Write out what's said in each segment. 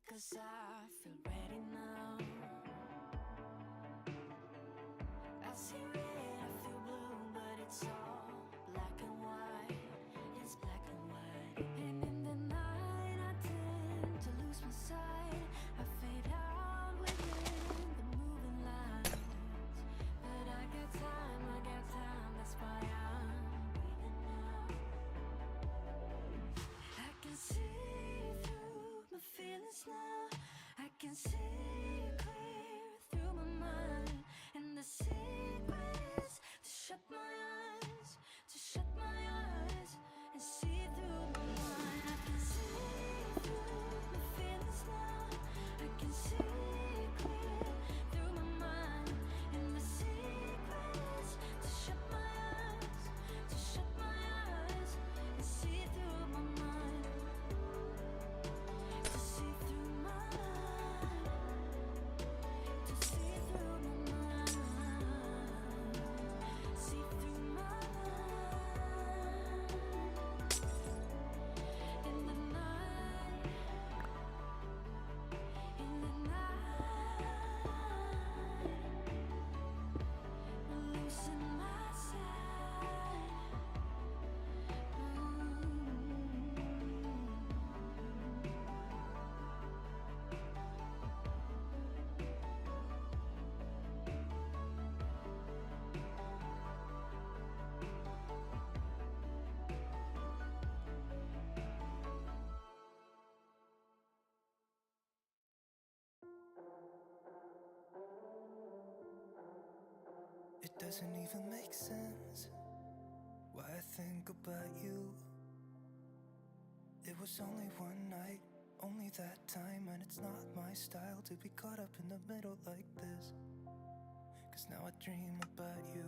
'cause I feel ready now. I see red, I feel blue, but it's all black and white. It's black and white. And in the night I tend to lose my sight. I fade out within the moving lights. But I got time, that's why I'm breathing now. I can see through my feelings now. I can see clear through my mind. And the secret is to shut my eyes, and see through my mind. I can see through my feelings now. I can see clear through my mind. And the secret is to shut my eyes, and see through my mind. To see through my mind. To see through my mind. See through my mind. In the night, losing my sight. It doesn't even make sense why I think about you. It was only one night, only that time, and it's not my style to be caught up in the middle like this. Cause now I dream about you.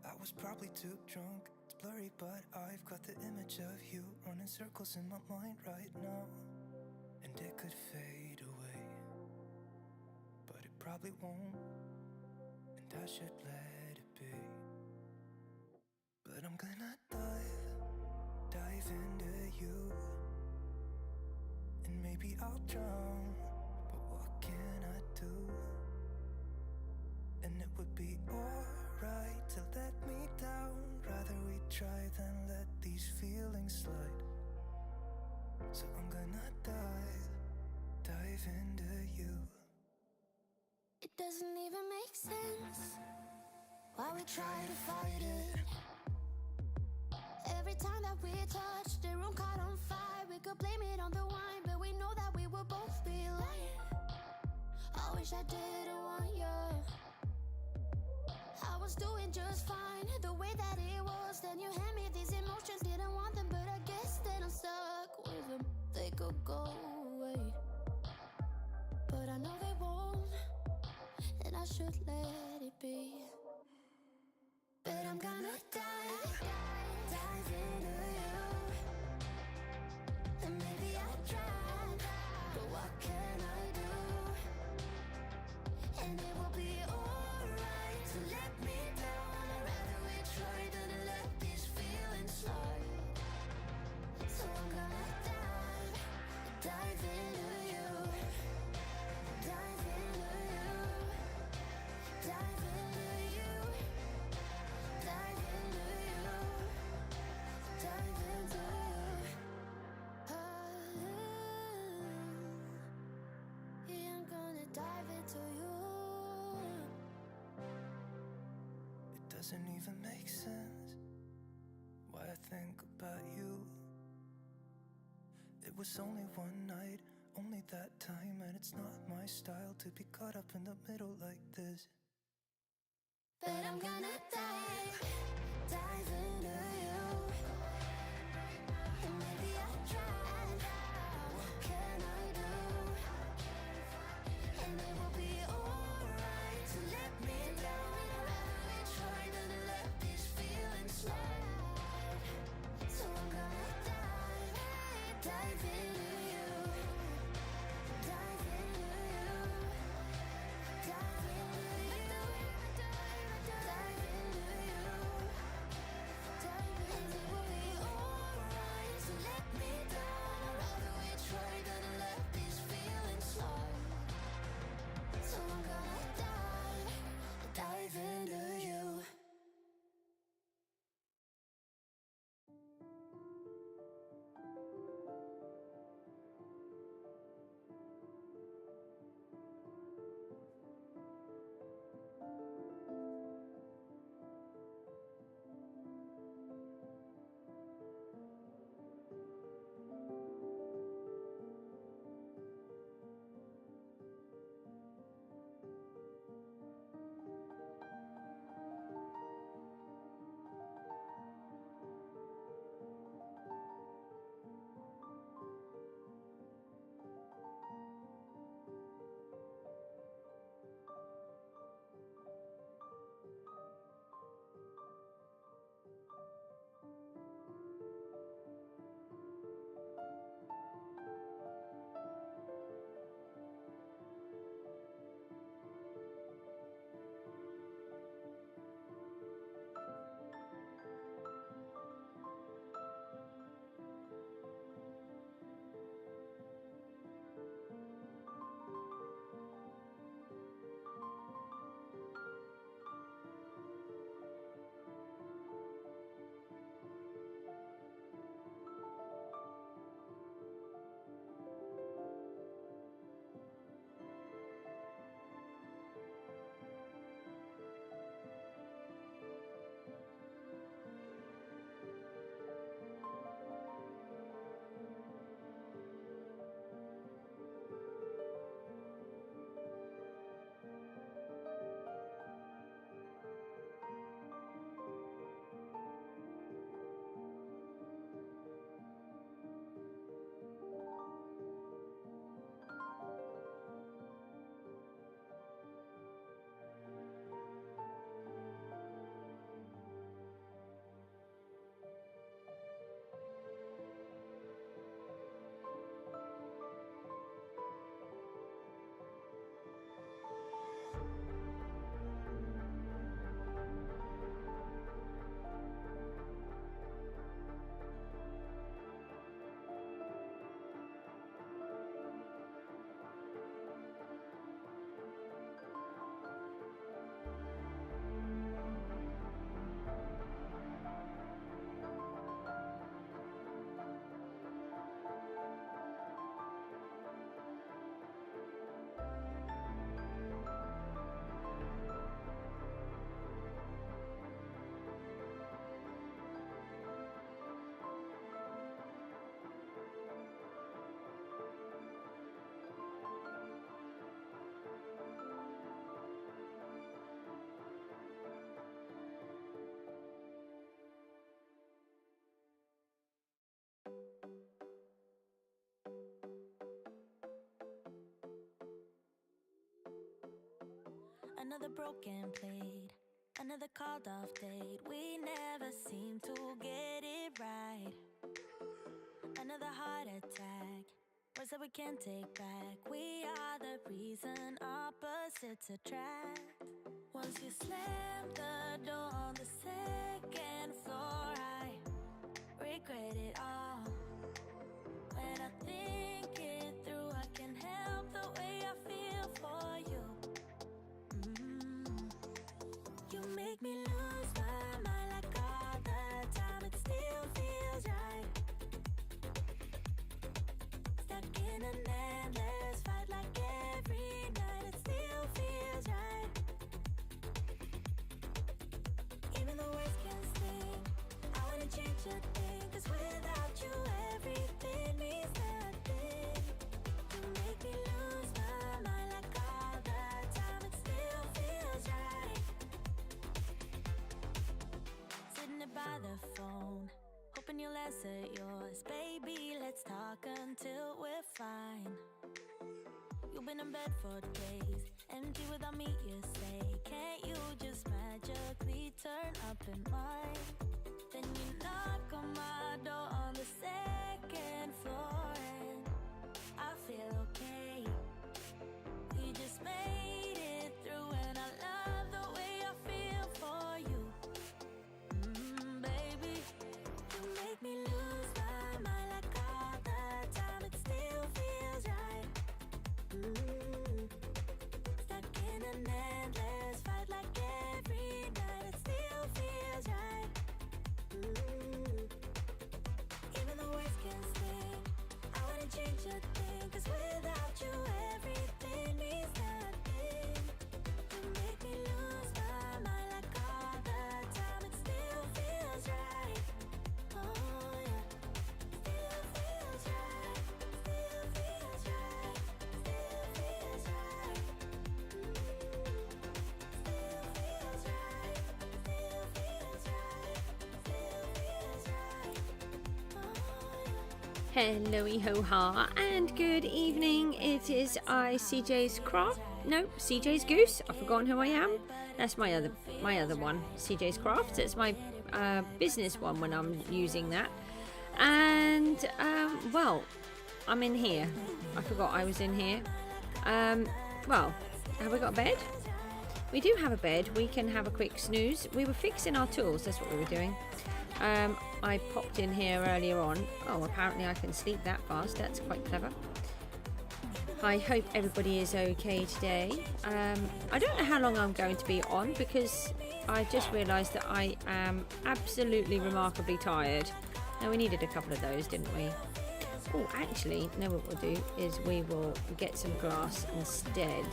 I was probably too drunk, it's blurry, but I've got the image of you running circles in my mind right now. And it could fade away, but it probably won't, and I should let it be. But I'm gonna dive into you, and maybe I'll drown, but what can I do? And it would be alright to let me down. Rather we try than let these feelings slide. So I'm gonna dive into you. It doesn't even make sense why we try to fight it. Every time that we touch, the room caught on fire. We could blame it on the wine, but we know that we will both be lying. I wish I didn't want you. I was doing just fine, the way that it was. Then you hand me these emotions, didn't want them, but I guess that I'm stuck with them. They could go away, but I know they won't, and I should let it be. But I'm gonna dive into you, and maybe I'll drown, but what can I do? And it will be alright to let me down. I'd rather we try than let these feelings slide. So I'm gonna dive into you, dive into you, dive into you, dive into you, dive into you. Yeah, I'm gonna dive into you. It doesn't even make sense why I think about you. It was only one night, only that time, and it's not my style to be caught up in the middle like this. But I'm gonna dive into you, and maybe I'll drown. What can I do? And it will be alright to let me down. I'd rather we try than let these feelings slide. So I'm gonna dive into you, dive into you, dive into you, dive into you. Another broken plate, another called off date. We never seem to get it right. Another heart attack, words that we can't take back. We are the reason opposites attract. Once you slam the door on the second floor, I regret it all. When I think it through, I can help the way I feel for you. You make me lose my mind like all the time. It still feels right. Stuck in an endless fight like every night. It still feels right. Even the words can sting. I wouldn't change a thing, 'cause without you everything means nothing. You make me lose my mind like all the time. It still feels right. Sitting there by the phone, hoping you'll answer yours. Baby, let's talk until we're fine. You've been in bed for days, empty without me, you say. Can't you just magically turn up in mine? Then you knock on my door on the second floor, and I feel okay. We just made it through, and I love the way I feel for you. Baby, you make me lose my mind like all the time. It still feels right. Stuck in an endless fight like every night. It still feels right. Even the words can sting. I wouldn't change a thing, 'cause without you everything means nothing. You make me lose my mind like all the time. It still feels right. Oh yeah, still feels right. Still feels right. Still feels right. Still feels right. Still feels right. Still feels right. Oh yeah. Hello ho ha and good evening. It is I, CJ's Goose. I've forgotten who I am. That's my other one, CJSCRAFTS. It's my business one when I'm using that. And well, I'm in here. I forgot I was in here. Well, have we got a bed? We do have a bed. We can have a quick snooze. We were fixing our tools. That's what we were doing. I popped in here earlier on. Oh, apparently I can sleep that fast. That's quite clever. I hope everybody is okay today. I don't know how long I'm going to be on, because I just realised that I am absolutely remarkably tired. Now, we needed a couple of those, didn't we? Oh, actually, no, what we'll do is we will get some glass instead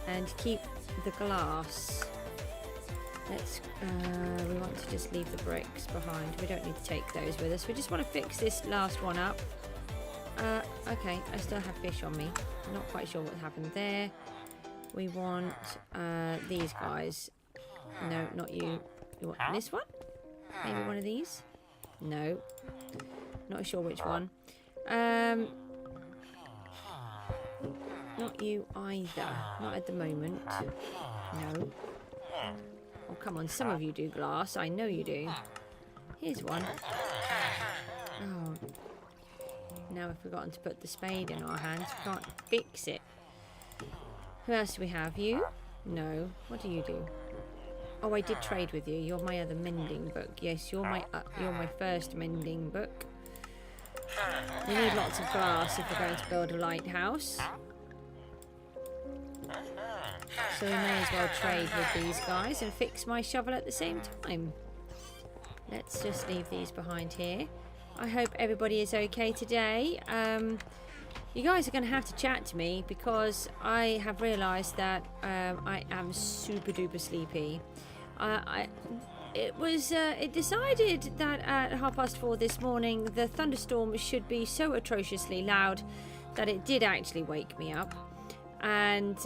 and keep the glass. Let's we want to just leave the bricks behind. We don't need to take those with us. We just want to fix this last one up. Okay, I still have fish on me. I'm not quite sure what happened there. We want these guys. No, not you. You want this one? Maybe one of these? No. Not sure which one. Not you either. Not at the moment. No. Oh, come on. Some of you do glass. I know you do. Here's one. Oh. Now we've forgotten to put the spade in our hands. We can't fix it. Who else do we have? You? No. What do you do? Oh, I did trade with you. You're my other mending book. Yes, you're my first mending book. We need lots of glass if we're going to build a lighthouse. So we may as well trade with these guys and fix my shovel at the same time. Let's just leave these behind here. I hope everybody is okay today. You guys are going to have to chat to me, because I have realised that I am super duper sleepy. It decided that at 4:30 this morning the thunderstorm should be so atrociously loud that it did actually wake me up. And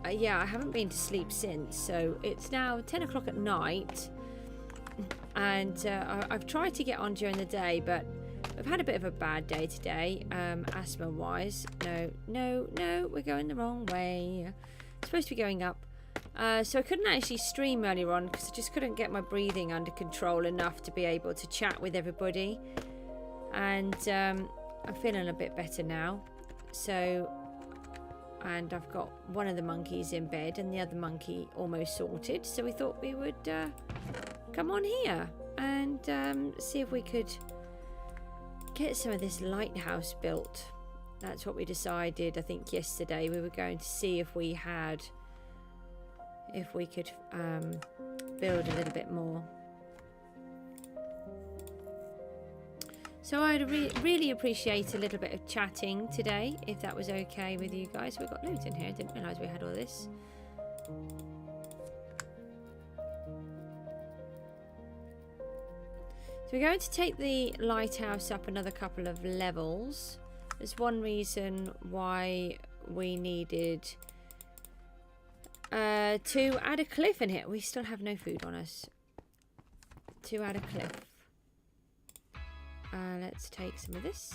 yeah, I haven't been to sleep since. So it's now 10 o'clock at night. And I've tried to get on during the day, but we've had a bit of a bad day today, asthma wise. No, we're going the wrong way. It's supposed to be going up. So I couldn't actually stream earlier on because I just couldn't get my breathing under control enough to be able to chat with everybody. And I'm feeling a bit better now. So, and I've got one of the monkeys in bed and the other monkey almost sorted. So we thought we would come on here and see if we could get some of this lighthouse built. That's what we decided, I think, yesterday. We were going to see if we could build a little bit more. So I'd really appreciate a little bit of chatting today, if that was okay with you guys. We've got loads in here. I didn't realise we had all this. So we're going to take the lighthouse up another couple of levels. There's one reason why we needed to add a cliff in here. We still have no food on us. To add a cliff. Let's take some of this.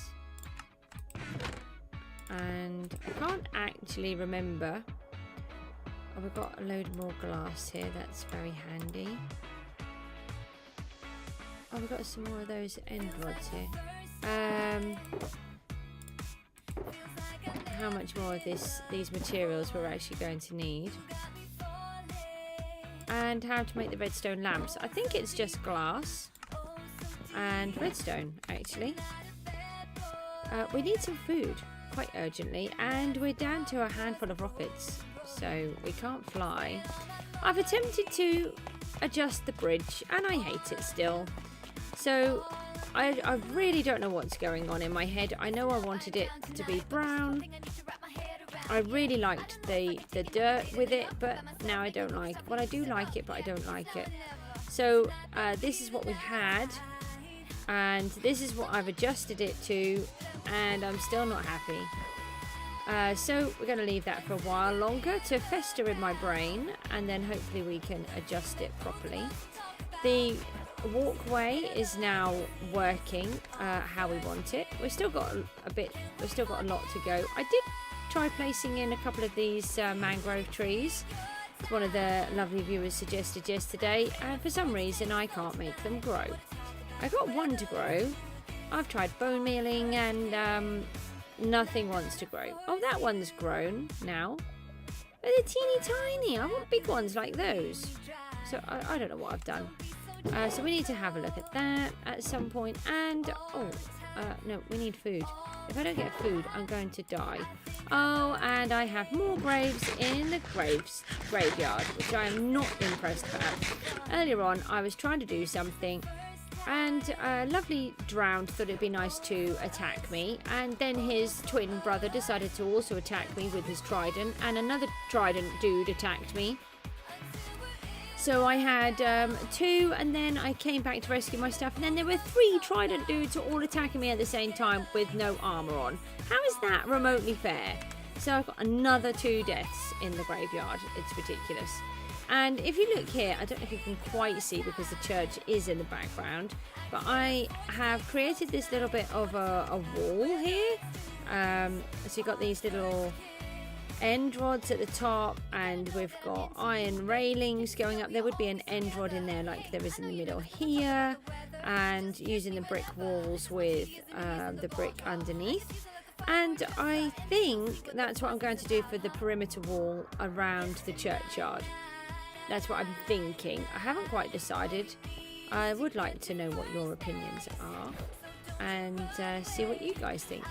And I can't actually remember. Oh, we've got a load more glass here. That's very handy. Oh, we've got some more of those end rods here. How much more of these materials we're actually going to need. And how to make the redstone lamps. I think it's just glass and redstone, actually. We need some food quite urgently, and we're down to a handful of rockets, so we can't fly. I've attempted to adjust the bridge and I hate it still. So I really don't know what's going on in my head. I know I wanted it to be brown. I really liked the dirt with it, but now I don't like. Well, I do like it, but I don't like it. So this is what we had, and this is what I've adjusted it to, and I'm still not happy. So we're going to leave that for a while longer to fester in my brain, and then hopefully we can adjust it properly. The walkway is now working how we want it. We've still got a lot to go. I did try placing in a couple of these mangrove trees. It's one of the lovely viewers suggested yesterday, and for some reason I can't make them grow. I got one to grow. I've tried bone mealing and nothing wants to grow. Oh, that one's grown now. But they're teeny tiny. I want big ones like those. So I don't know what I've done. So we need to have a look at that at some point. And no, we need food. If I don't get food, I'm going to die. Oh, and I have more graves in the graveyard, which I am not impressed about. Earlier on, I was trying to do something, and lovely drowned thought it'd be nice to attack me, and then his twin brother decided to also attack me with his trident, and another trident dude attacked me. So I had 2, and then I came back to rescue my stuff, and then there were 3 trident dudes all attacking me at the same time with no armor on. How is that remotely fair? So I've got another 2 deaths in the graveyard. It's ridiculous. And if you look here, I don't know if you can quite see because the church is in the background, but I have created this little bit of a wall here. So you've got these little end rods at the top, and we've got iron railings going up. There would be an end rod in there like there is in the middle here, and using the brick walls with the brick underneath. And I think that's what I'm going to do for the perimeter wall around the churchyard. That's what I'm thinking. I haven't quite decided. I would like to know what your opinions are and see what you guys think.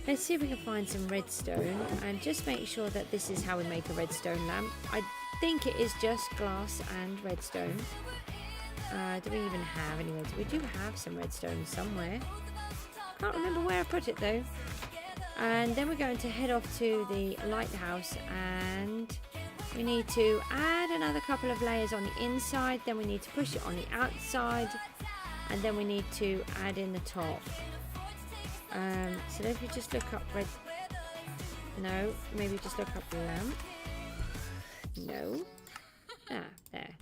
Let's see if we can find some redstone and just make sure that this is how we make a redstone lamp. I think it is just glass and redstone. Do we even have any redstone? We do have some redstone somewhere. Can't remember where I put it though. And then we're going to head off to the lighthouse, and we need to add another couple of layers on the inside. Then we need to push it on the outside, and then we need to add in the top. So if you just look up no, maybe just look up the lamp. No. There.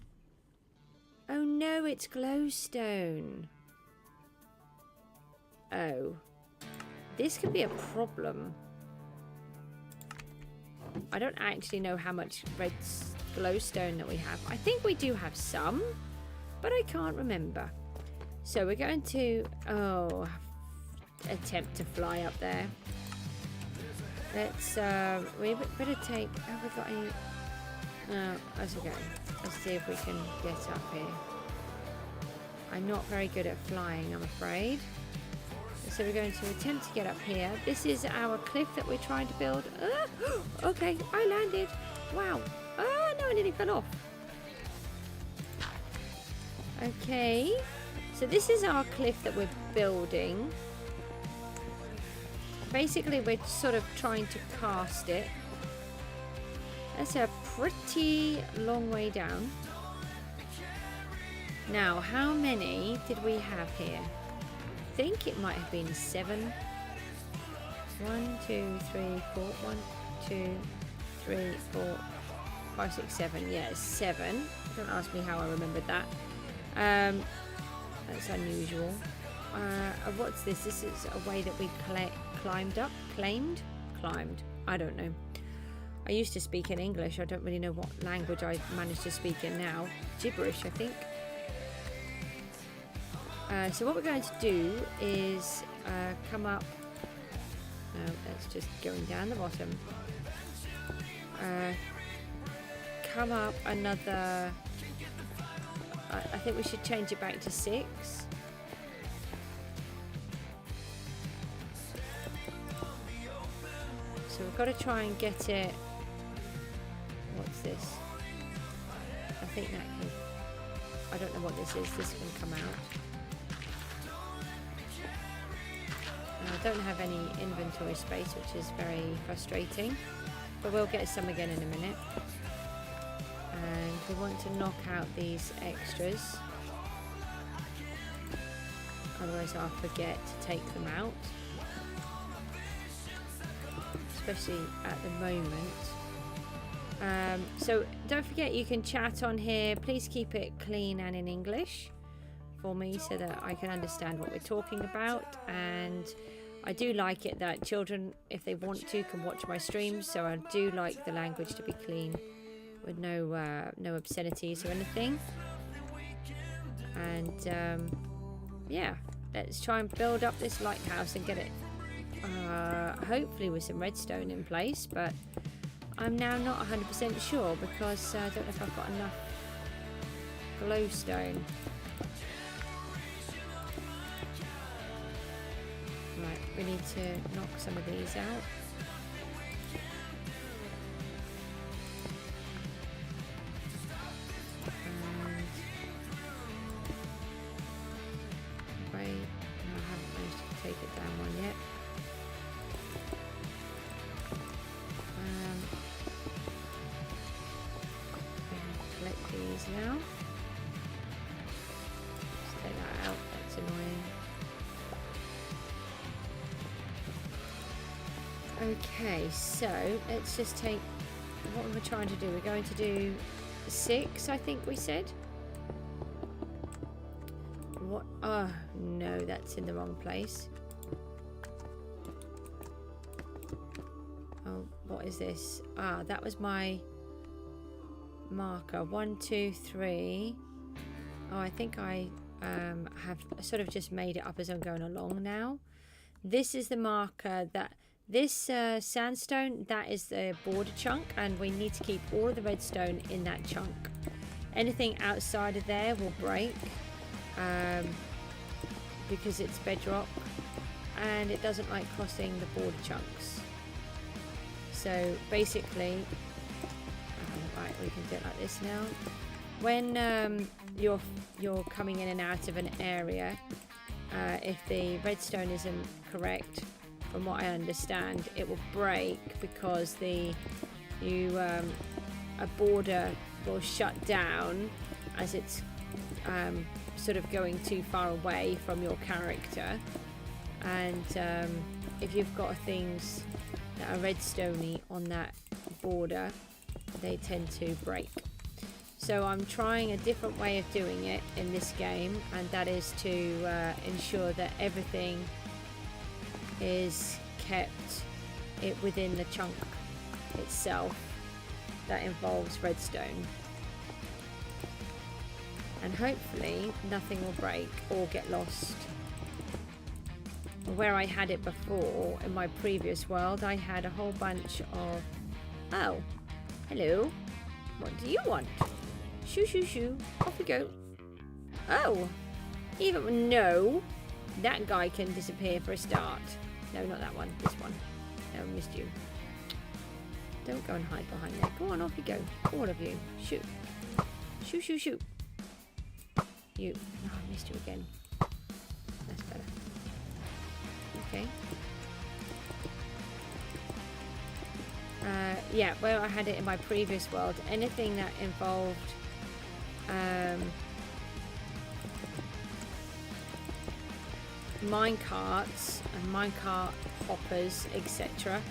Oh no, it's glowstone. Oh. This could be a problem. I don't actually know how much red glowstone that we have. I think we do have some, but I can't remember. So we're going to attempt to fly up there. Let's we better take. Have we got any? No, that's okay. Let's see if we can get up here. I'm not very good at flying, I'm afraid. So we're going to attempt to get up here. This is our cliff that we're trying to build. Okay, I landed. Wow. Oh no, I nearly fell off. Okay. So this is our cliff that we're building. Basically, we're sort of trying to cast it. That's a pretty long way down. Now, how many did we have here? I think it might have been 7. 1, 2, 3, 4. 1, 2, 3, 4, 5, 6, 7. Yeah, 7. Don't ask me how I remembered that. That's unusual. What's this? This is a way that we climbed. I don't know. I used to speak in English. I don't really know what language I managed to speak in now. Gibberish, I think. So what we're going to do is come up. No, that's just going down the bottom. Come up another. I think we should change it back to 6. So we've got to try and get it. What's this? I think that can. I don't know what this is. This can come out. I don't have any inventory space, which is very frustrating. But we'll get some again in a minute. And we want to knock out these extras. Otherwise I'll forget to take them out. Especially at the moment. So don't forget you can chat on here. Please keep it clean and in English for me so that I can understand what we're talking about. And I do like it that children, if they want to, can watch my streams. So I do like the language to be clean with no obscenities or anything. And yeah, let's try and build up this lighthouse and get it hopefully with some redstone in place, but I'm now not 100% sure because I don't know if I've got enough glowstone. Right, we need to knock some of these out. Now let's take that out, that's annoying. Okay, so let's just take what we're trying to do. We're going to do 6, I think we said. What? Oh no, that's in the wrong place. Oh, what is this? Ah, that was my marker. 1, 2, 3. Oh, I think I have sort of just made it up as I'm going along now. This is the marker that this sandstone, that is the border chunk, and we need to keep all of the redstone in that chunk. Anything outside of there will break because it's bedrock and it doesn't like crossing the border chunks. So basically right, we can do it like this now. When you're coming in and out of an area, if the redstone isn't correct, from what I understand, it will break because a border will shut down as it's sort of going too far away from your character. And if you've got things that are redstoney on that border, they tend to break. So I'm trying a different way of doing it in this game, and that is to ensure that everything is kept it within the chunk itself that involves redstone. And hopefully nothing will break or get lost. Where I had it before, in my previous world, I had a whole bunch of... Oh, hello. What do you want? Shoo, shoo, shoo. Off we go. Oh, even... No. That guy can disappear for a start. No, not that one. This one. No, I missed you. Don't go and hide behind there. Go on, off you go. All of you. Shoot. Shoot, shoot, shoot. You. Oh, I missed you again. That's better. Okay. Yeah, well, I had it in my previous world. Anything that involved minecarts and minecart hoppers, etc.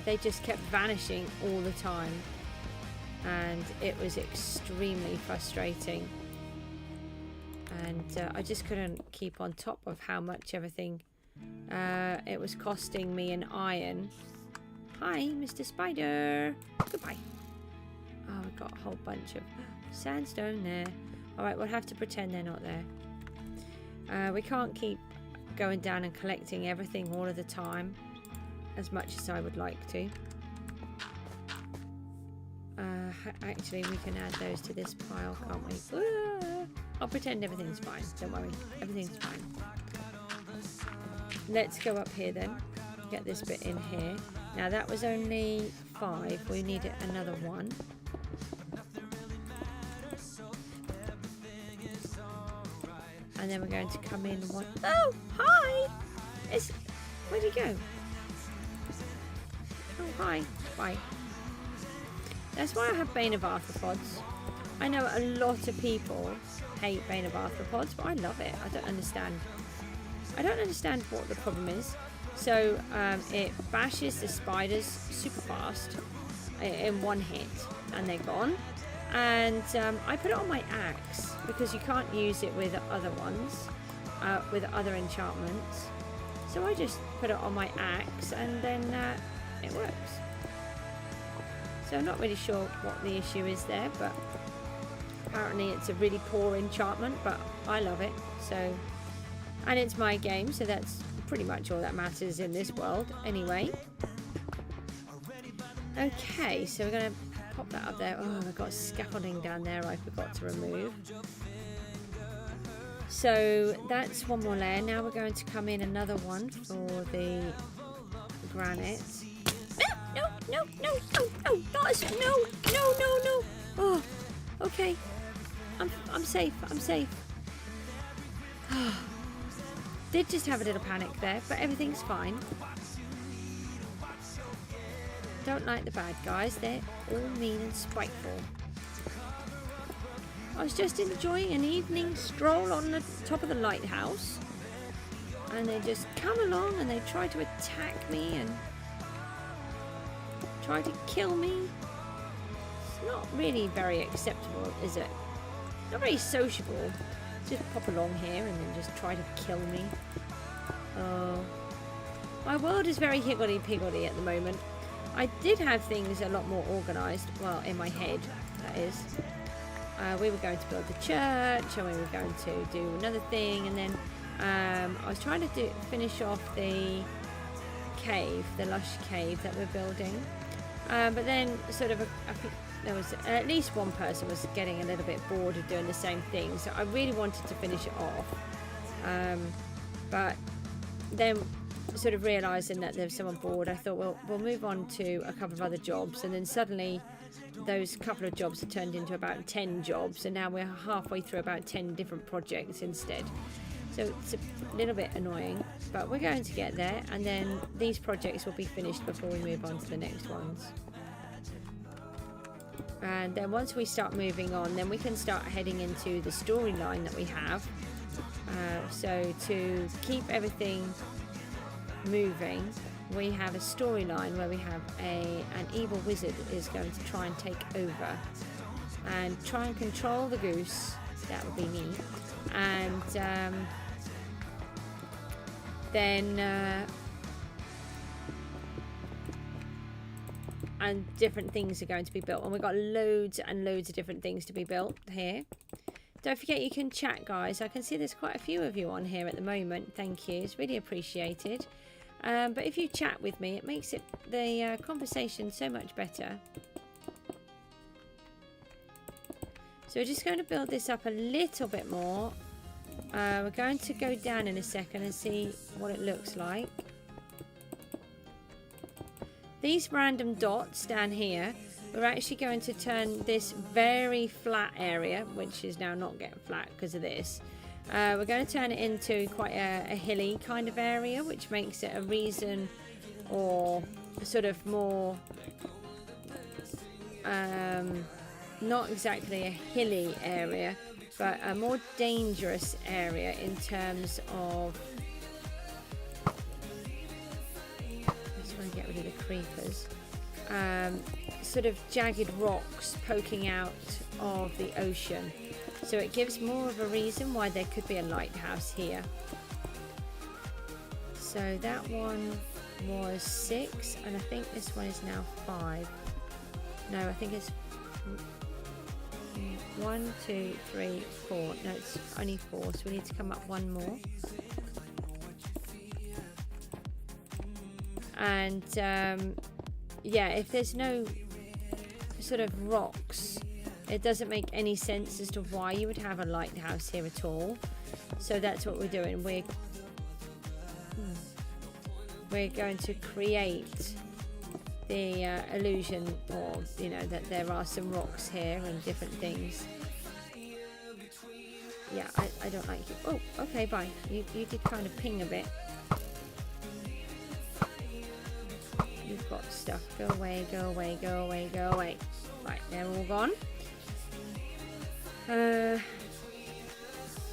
They just kept vanishing all the time, and it was extremely frustrating. And I just couldn't keep on top of how much everything it was costing me in iron. Hi, Mr. Spider. Goodbye. Oh, we've got a whole bunch of sandstone there. Alright, we'll have to pretend they're not there. We can't keep going down and collecting everything all of the time as much as I would like to. Actually, we can add those to this pile, can't we? I'll pretend everything's fine. Don't worry. Everything's fine. Let's go up here then. Get this bit in here. Now, that was only 5. We needed another 1. And then we're going to come in 1. Oh, hi! Where'd he go? Oh, hi. Bye. That's why I have Bane of Arthropods. I know a lot of people hate Bane of Arthropods, but I love it. I don't understand. I don't understand what the problem is. So it bashes the spiders super fast in one hit, and they're gone. And I put it on my axe because you can't use it with other ones, with other enchantments. So I just put it on my axe, and then it works. So I'm not really sure what the issue is there, but apparently it's a really poor enchantment, but I love it. So, and it's my game, so that's pretty much all that matters in this world anyway. Okay, so we're going to pop that up there. Oh, I've got scaffolding down there I forgot to remove. So that's one more layer. Now we're going to come in another one for the granite. No, no, no, no, no, not as, no, no, no, no. Oh, okay. I'm safe, I'm safe. Did just have a little panic there, but everything's fine. Don't like the bad guys, they're all mean and spiteful. I was just enjoying an evening stroll on the top of the lighthouse, and they just come along and they try to attack me and try to kill me. It's not really very acceptable, is it? Not very sociable. Just pop along here and then just try to kill me. Oh, my world is very higgledy-piggledy at the moment. I did have things a lot more organised, well, in my head, that is. We were going to build the church, and we were going to do another thing, and then I was trying to finish off the cave, the lush cave that we're building. But then sort of there was at least one person was getting a little bit bored of doing the same thing, so I really wanted to finish it off. But then sort of realising that there was someone bored, I thought, well, we'll move on to a couple of other jobs, and then suddenly those couple of jobs have turned into about 10 jobs, and now we're halfway through about 10 different projects instead. So it's a little bit annoying, but we're going to get there, and then these projects will be finished before we move on to the next ones. And then once we start moving on, then we can start heading into the storyline that we have. So to keep everything moving, we have a storyline where we have an evil wizard is going to try and take over and try and control the goose. That would be me. And then and different things are going to be built, and we've got loads and loads of different things to be built here. Don't forget you can chat, guys. I can see there's quite a few of you on here at the moment. Thank you, it's really appreciated. But if you chat with me, it makes the conversation so much better. So we're just going to build this up a little bit more. We're going to go down in a second and see what it looks like. These random dots down here, we're actually going to turn this very flat area, which is now not getting flat because of this. We're going to turn it into quite a hilly kind of area, which makes it a reason, or sort of more, not exactly a hilly area, but a more dangerous area in terms of, get rid of the creepers, sort of jagged rocks poking out of the ocean, so it gives more of a reason why there could be a lighthouse here. So that one was 6, and I think this one is now 5. No, I think it's 1, 2, 3, 4. No, it's only 4, so we need to come up one more. And yeah, if there's no sort of rocks, it doesn't make any sense as to why you would have a lighthouse here at all. So that's what we're doing. We're going to create the illusion, or you know, that there are some rocks here and different things. Yeah, I don't like you. Oh, okay, bye. You did kind of ping a bit. You've got stuff. Go away, go away, go away, go away. Right, they're all gone.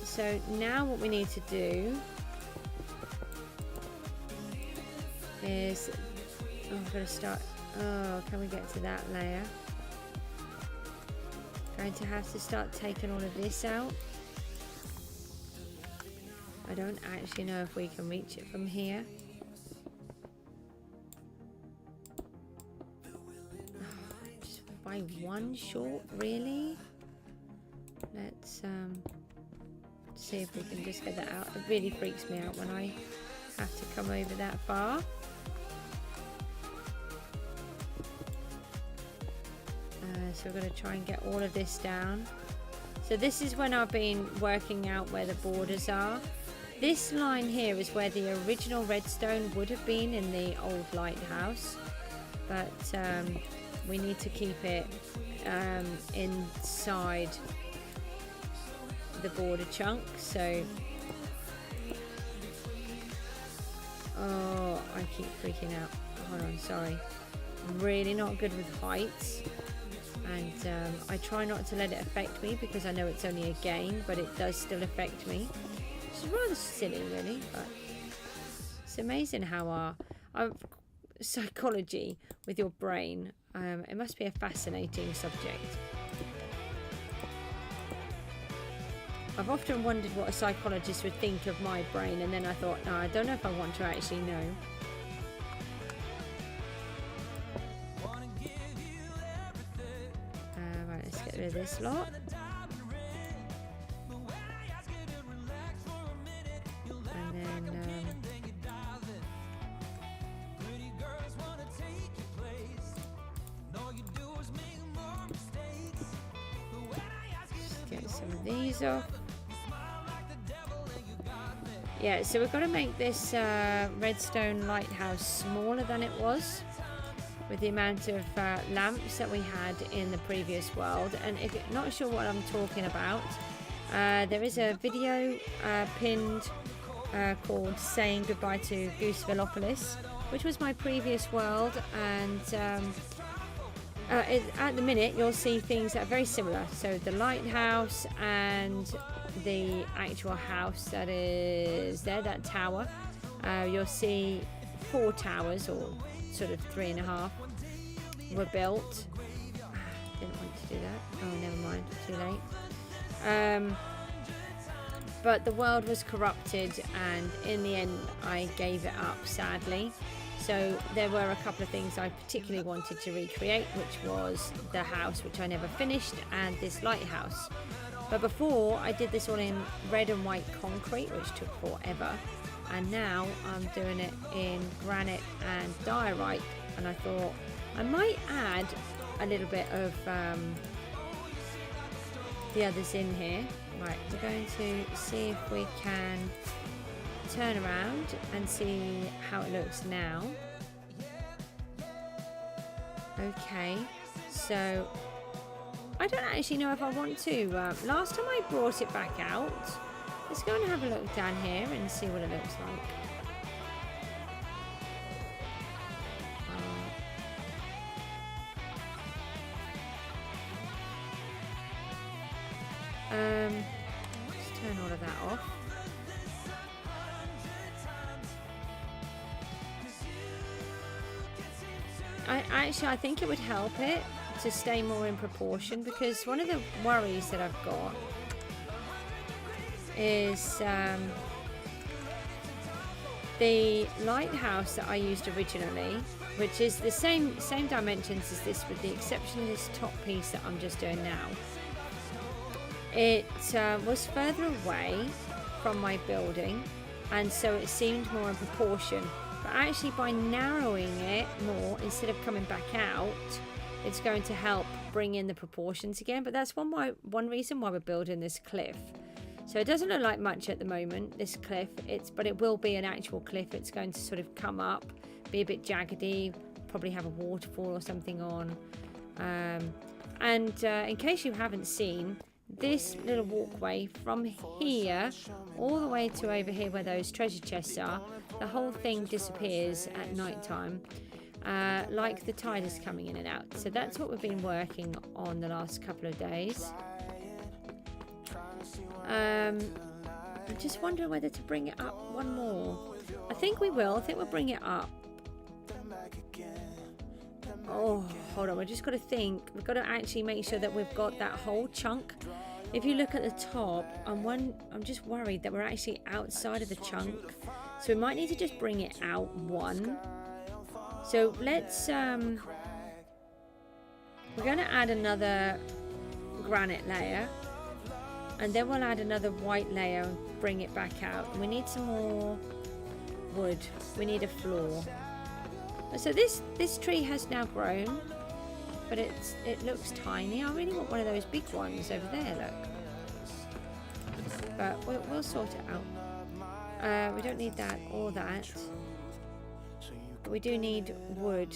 So now what we need to do is, oh, I'm going to start, oh, can we get to that layer? Going to have to start taking all of this out. I don't actually know if we can reach it from here. Just by one short, really? Let's see if we can just get that out. It really freaks me out when I have to come over that far. So we're going to try and get all of this down. So this is when I've been working out where the borders are. This line here is where the original redstone would have been in the old lighthouse, but we need to keep it inside the border chunk. So, oh, I keep freaking out. Hold on, sorry. I'm really not good with heights, and I try not to let it affect me because I know it's only a game, but it does still affect me. Which is rather silly, really, but it's amazing how our psychology with your brain, it must be a fascinating subject. I've often wondered what a psychologist would think of my brain, and then I thought, no, I don't know if I want to actually know. Right, let's get rid of this lot. And then just get some of these off. Yeah, so we've got to make this redstone lighthouse smaller than it was, with the amount of lamps that we had in the previous world. And if you're not sure what I'm talking about, there is a video pinned called Saying Goodbye to Goosevillopolis, which was my previous world, and at the minute you'll see things that are very similar. So the lighthouse and the actual house that is there, that tower, you'll see 4 towers, or sort of 3.5 were built. Didn't want to do that. Oh, never mind, too late. but the world was corrupted, and in the end I gave it up, sadly. So there were a couple of things I particularly wanted to recreate, which was the house, which I never finished, and this lighthouse. But before, I did this all in red and white concrete, which took forever, and now I'm doing it in granite and diorite, and I thought I might add a little bit of the others in here. Right, we're going to see if we can turn around and see how it looks now. Okay, so I don't actually know if I want to. Last time I brought it back out. Let's go and have a look down here and see what it looks like. Let's turn all of that off. I think it would help it to stay more in proportion, because one of the worries that I've got is the lighthouse that I used originally, which is the same dimensions as this, with the exception of this top piece that I'm just doing now. It was further away from my building, and so it seemed more in proportion. But actually, by narrowing it more instead of coming back out, it's going to help bring in the proportions again. But that's one reason why we're building this cliff. So it doesn't look like much at the moment, this cliff, but it will be an actual cliff. It's going to sort of come up, be a bit jaggedy, probably have a waterfall or something on. In case you haven't seen, this little walkway from here all the way to over here where those treasure chests are, the whole thing disappears at night time, like the tide is coming in and out. So that's what we've been working on the last couple of days. I'm just wondering whether to bring it up one more. I think we will. I think we'll bring it up. Oh, hold on. We've just got to think. We've got to actually make sure that we've got that whole chunk. If you look at the top, I'm just worried that we're actually outside of the chunk. So we might need to just bring it out one. So let's... we're going to add another granite layer. And then we'll add another white layer and bring it back out. And we need some more wood. We need a floor. So this tree has now grown, but it looks tiny. I really want one of those big ones over there, look. But we'll sort it out. We don't need that or that. But we do need wood.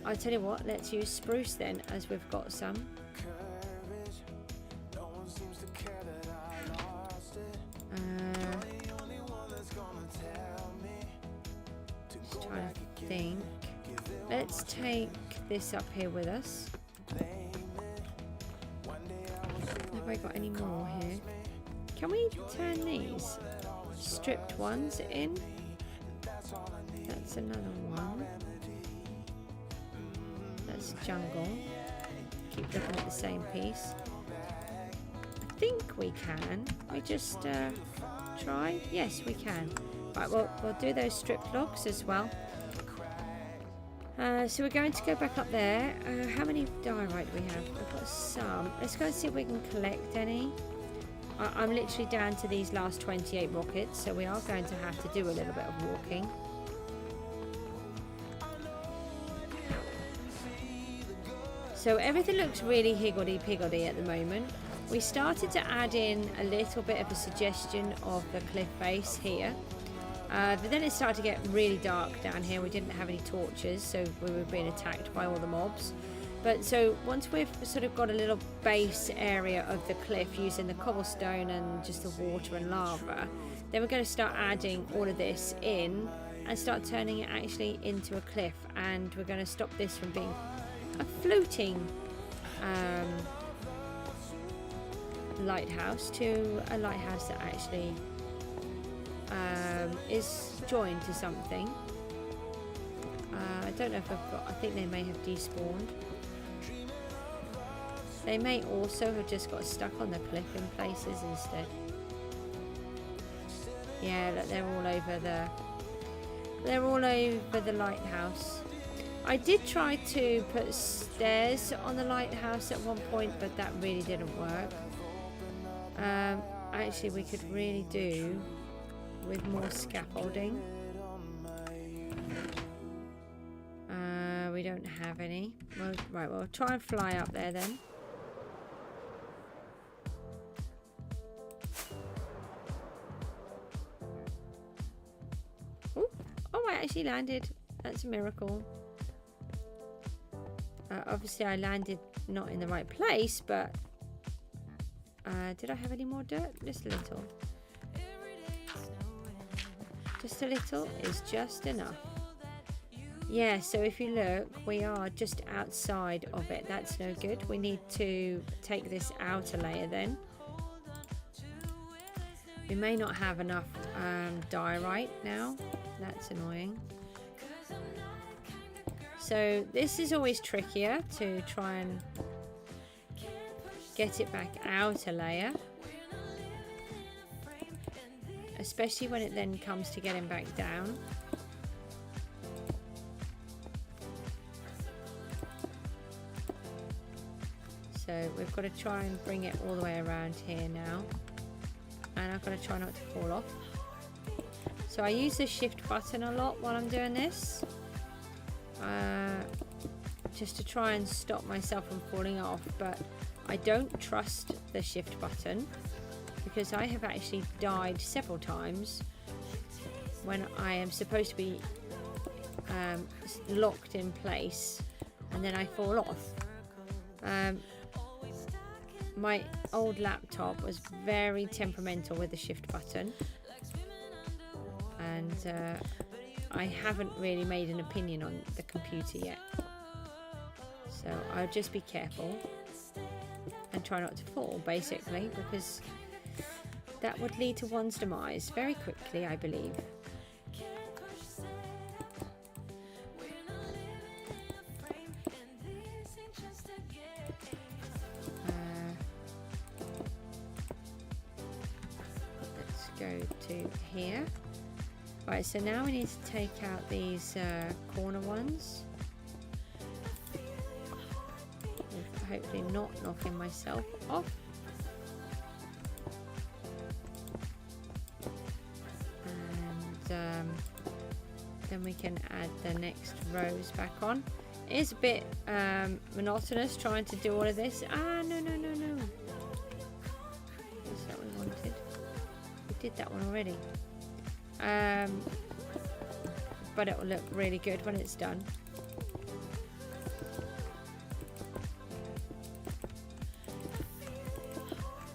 I'll tell you what, let's use spruce then, as we've got some. Just trying to think. Let's take this up here with us. Have I got any more here? Can we turn these stripped ones in? That's another one. That's jungle. Keep looking at the same piece. I think we can. We just try. Yes, we can. Right, we'll do those stripped logs as well. So we're going to go back up there. How many diorite do we have? We've got some. Let's go and see if we can collect any. I'm literally down to these last 28 rockets, so we are going to have to do a little bit of walking. So everything looks really higgledy-piggledy at the moment. We started to add in a little bit of a suggestion of the cliff face here. But then it started to get really dark down here. We didn't have any torches, so we were being attacked by all the mobs. But so once we've sort of got a little base area of the cliff using the cobblestone and just the water and lava, then we're going to start adding all of this in and start turning it actually into a cliff. And we're going to stop this from being a floating lighthouse to a lighthouse that actually is joined to something. I don't know if I've got... I think they may have despawned. They may also have just got stuck on the cliff in places instead. Yeah, look, they're all over the lighthouse. I did try to put stairs on the lighthouse at one point, but that really didn't work. Actually, we could really do with more scaffolding. We don't have any. Well, right, we'll try and fly up there then. Ooh. Oh, I actually landed. That's a miracle. Obviously, I landed not in the right place, but did I have any more dirt? Just a little. Just a little is just enough. Yeah, so if you look, we are just outside of it. That's no good. We need to take this outer layer then. We may not have enough diorite now. That's annoying. So this is always trickier to try and get it back out a layer, especially when it then comes to getting back down. So we've got to try and bring it all the way around here now, and I've got to try not to fall off. So I use the shift button a lot while I'm doing this, just to try and stop myself from falling off, but I don't trust the shift button because I have actually died several times when I am supposed to be locked in place and then I fall off. My old laptop was very temperamental with the shift button, and I haven't really made an opinion on the computer yet, so I'll just be careful and try not to fall, basically, because that would lead to one's demise very quickly, I believe. Let's go to here. Right, so now we need to take out these corner ones. Hopefully not knocking myself off. And then we can add the next rows back on. It is a bit monotonous trying to do all of this. Ah, no. Is that what we wanted? We did that one already. But it will look really good when it's done.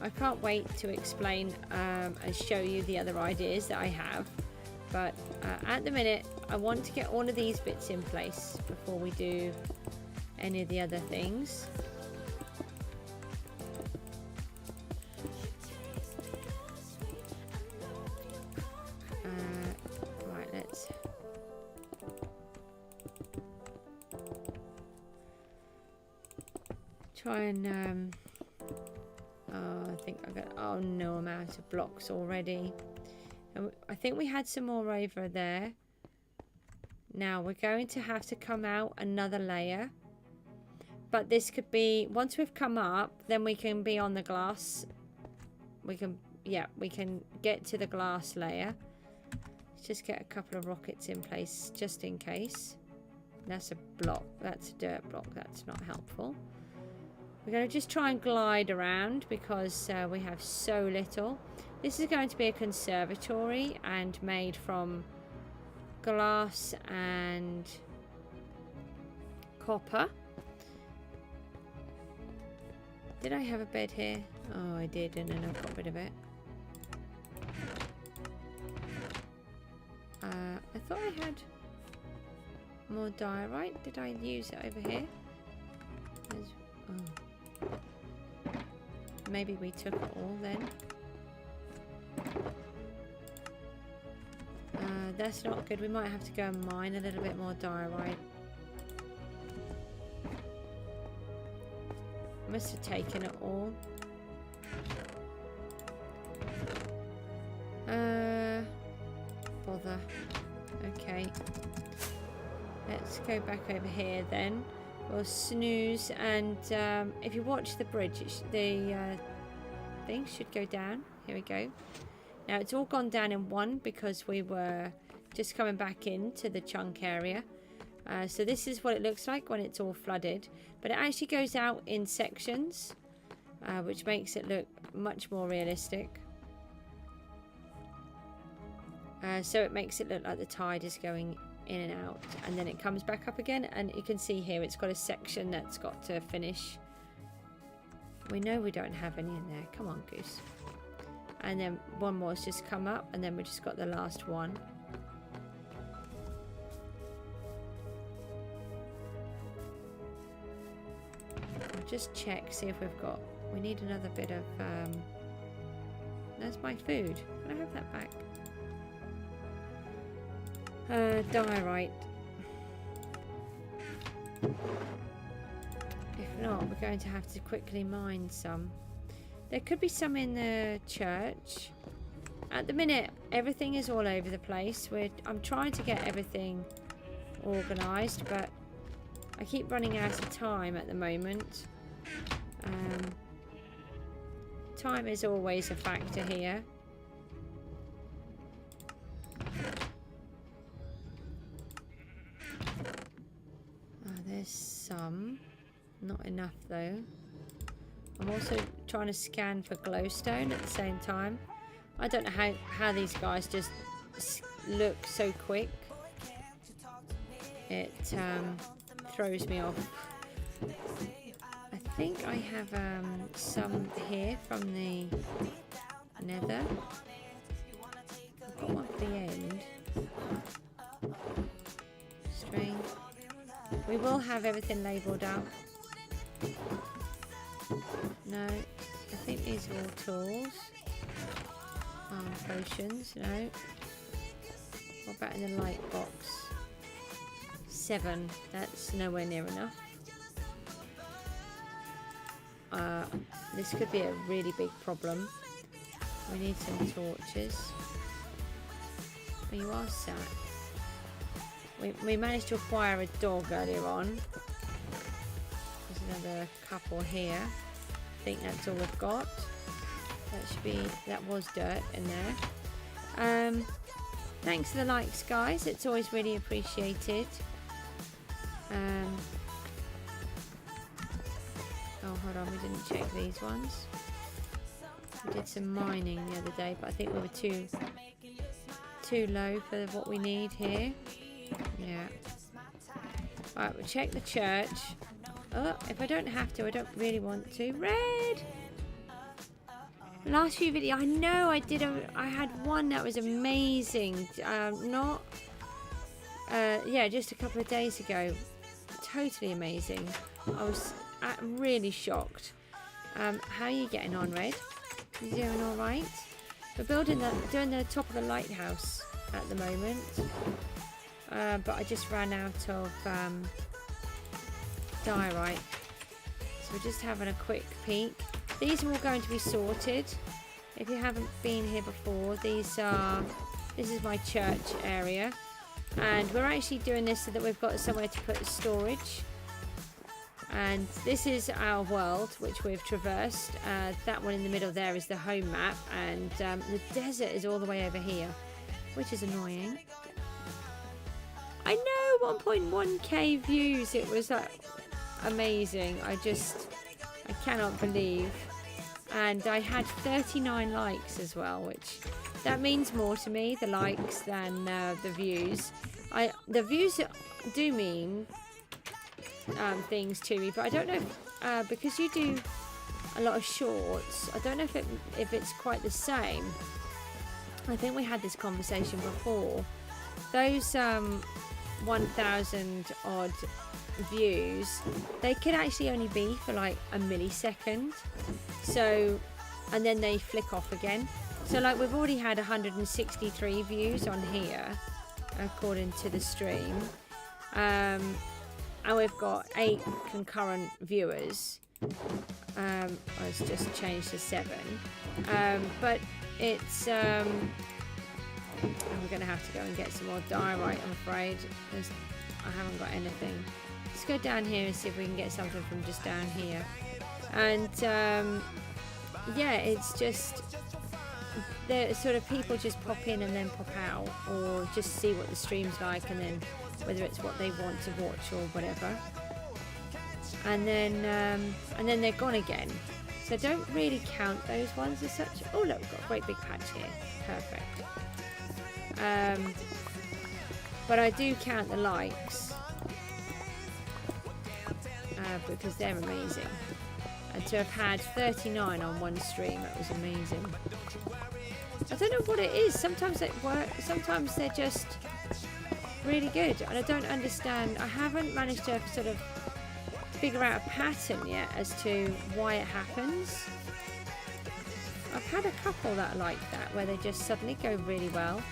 I can't wait to explain and show you the other ideas that I have, but at the minute I want to get all of these bits in place before we do any of the other things. Right, let's try and I think I got no amount of blocks already. And I think we had some more over there. Now we're going to have to come out another layer, but this could be, once we've come up, then we can be on the glass. We can get to the glass layer. Let's just get a couple of rockets in place just in case. That's a block, that's a dirt block, that's not helpful. We're going to just try and glide around because we have so little. This is going to be a conservatory and made from glass and copper. Did I have a bed here? Oh, I did, and then I got rid of it. I thought I had more diorite. Did I use it over here? Maybe we took it all then. That's not good. We might have to go and mine a little bit more diorite. I must have taken it all. bother. Okay. Let's go back over here then. We'll snooze, and if you watch the bridge, the thing should go down. Here we go. Now it's all gone down in one because we were just coming back into the chunk area. So this is what it looks like when it's all flooded. But it actually goes out in sections, which makes it look much more realistic. So it makes it look like the tide is going in and out, and then it comes back up again, and you can see here it's got a section that's got to finish. We know we don't have any in there. Come on, Goose. And then one more has just come up, and then we just got the last one. I'll just check, see if we've got... We need another bit of... That's my food. Can I have that back? Diorite. If not, we're going to have to quickly mine some. There could be some in the church. At the minute, everything is all over the place. I'm trying to get everything organised, but I keep running out of time at the moment. Time is always a factor here. There's some. Not enough though. I'm also trying to scan for glowstone at the same time. I don't know how these guys just look so quick. It throws me off. I think I have some here from the nether. I've got one at the end. Strange. We will have everything labelled out. No, I think these are all tools. Potions, no. What about in the light box? 7, that's nowhere near enough. This could be a really big problem. We need some torches. Oh, you are sat. We managed to acquire a dog earlier on. There's another couple here. I think that's all we've got. That was dirt in there. Thanks for the likes, guys. It's always really appreciated. Oh, hold on. We didn't check these ones. We did some mining the other day, but I think we were too low for what we need here. Yeah. Alright, we'll check the church. Oh, if I don't have to, I don't really want to. Red! Last few videos, I know I did. I had one that was amazing. Yeah, just a couple of days ago. Totally amazing. I was really shocked. How are you getting on, Red? You doing all right? We're doing the top of the lighthouse at the moment. But I just ran out of diorite, so we're just having a quick peek. These are all going to be sorted. If you haven't been here before, this is my church area, and we're actually doing this so that we've got somewhere to put storage. And this is our world, which we've traversed. That one in the middle there is the home map, and the desert is all the way over here, which is annoying. I know, 1.1k views. It was amazing. I cannot believe. And I had 39 likes as well, which that means more to me, the likes, than the views. The views do mean things to me, but I don't know because you do a lot of shorts. I don't know if it's quite the same. I think we had this conversation before. Those 1,000 odd views, they could actually only be for like a millisecond, so, and then they flick off again. So like we've already had 163 views on here according to the stream, and we've got 8 concurrent viewers. It's just changed to 7, but it's And we're going to have to go and get some more diorite, I'm afraid, because I haven't got anything. Let's go down here and see if we can get something from just down here. And yeah, it's just the sort of people just pop in and then pop out, or just see what the stream's like, and then whether it's what they want to watch or whatever. And then they're gone again. So I don't really count those ones as such. Oh look, we've got a great big patch here. Perfect. But I do count the likes because they're amazing. And to have had 39 on one stream, that was amazing. I don't know what it is. Sometimes it works. Sometimes they're just really good, and I don't understand. I haven't managed to sort of figure out a pattern yet as to why it happens. I've had a couple that are like that, where they just suddenly go really well.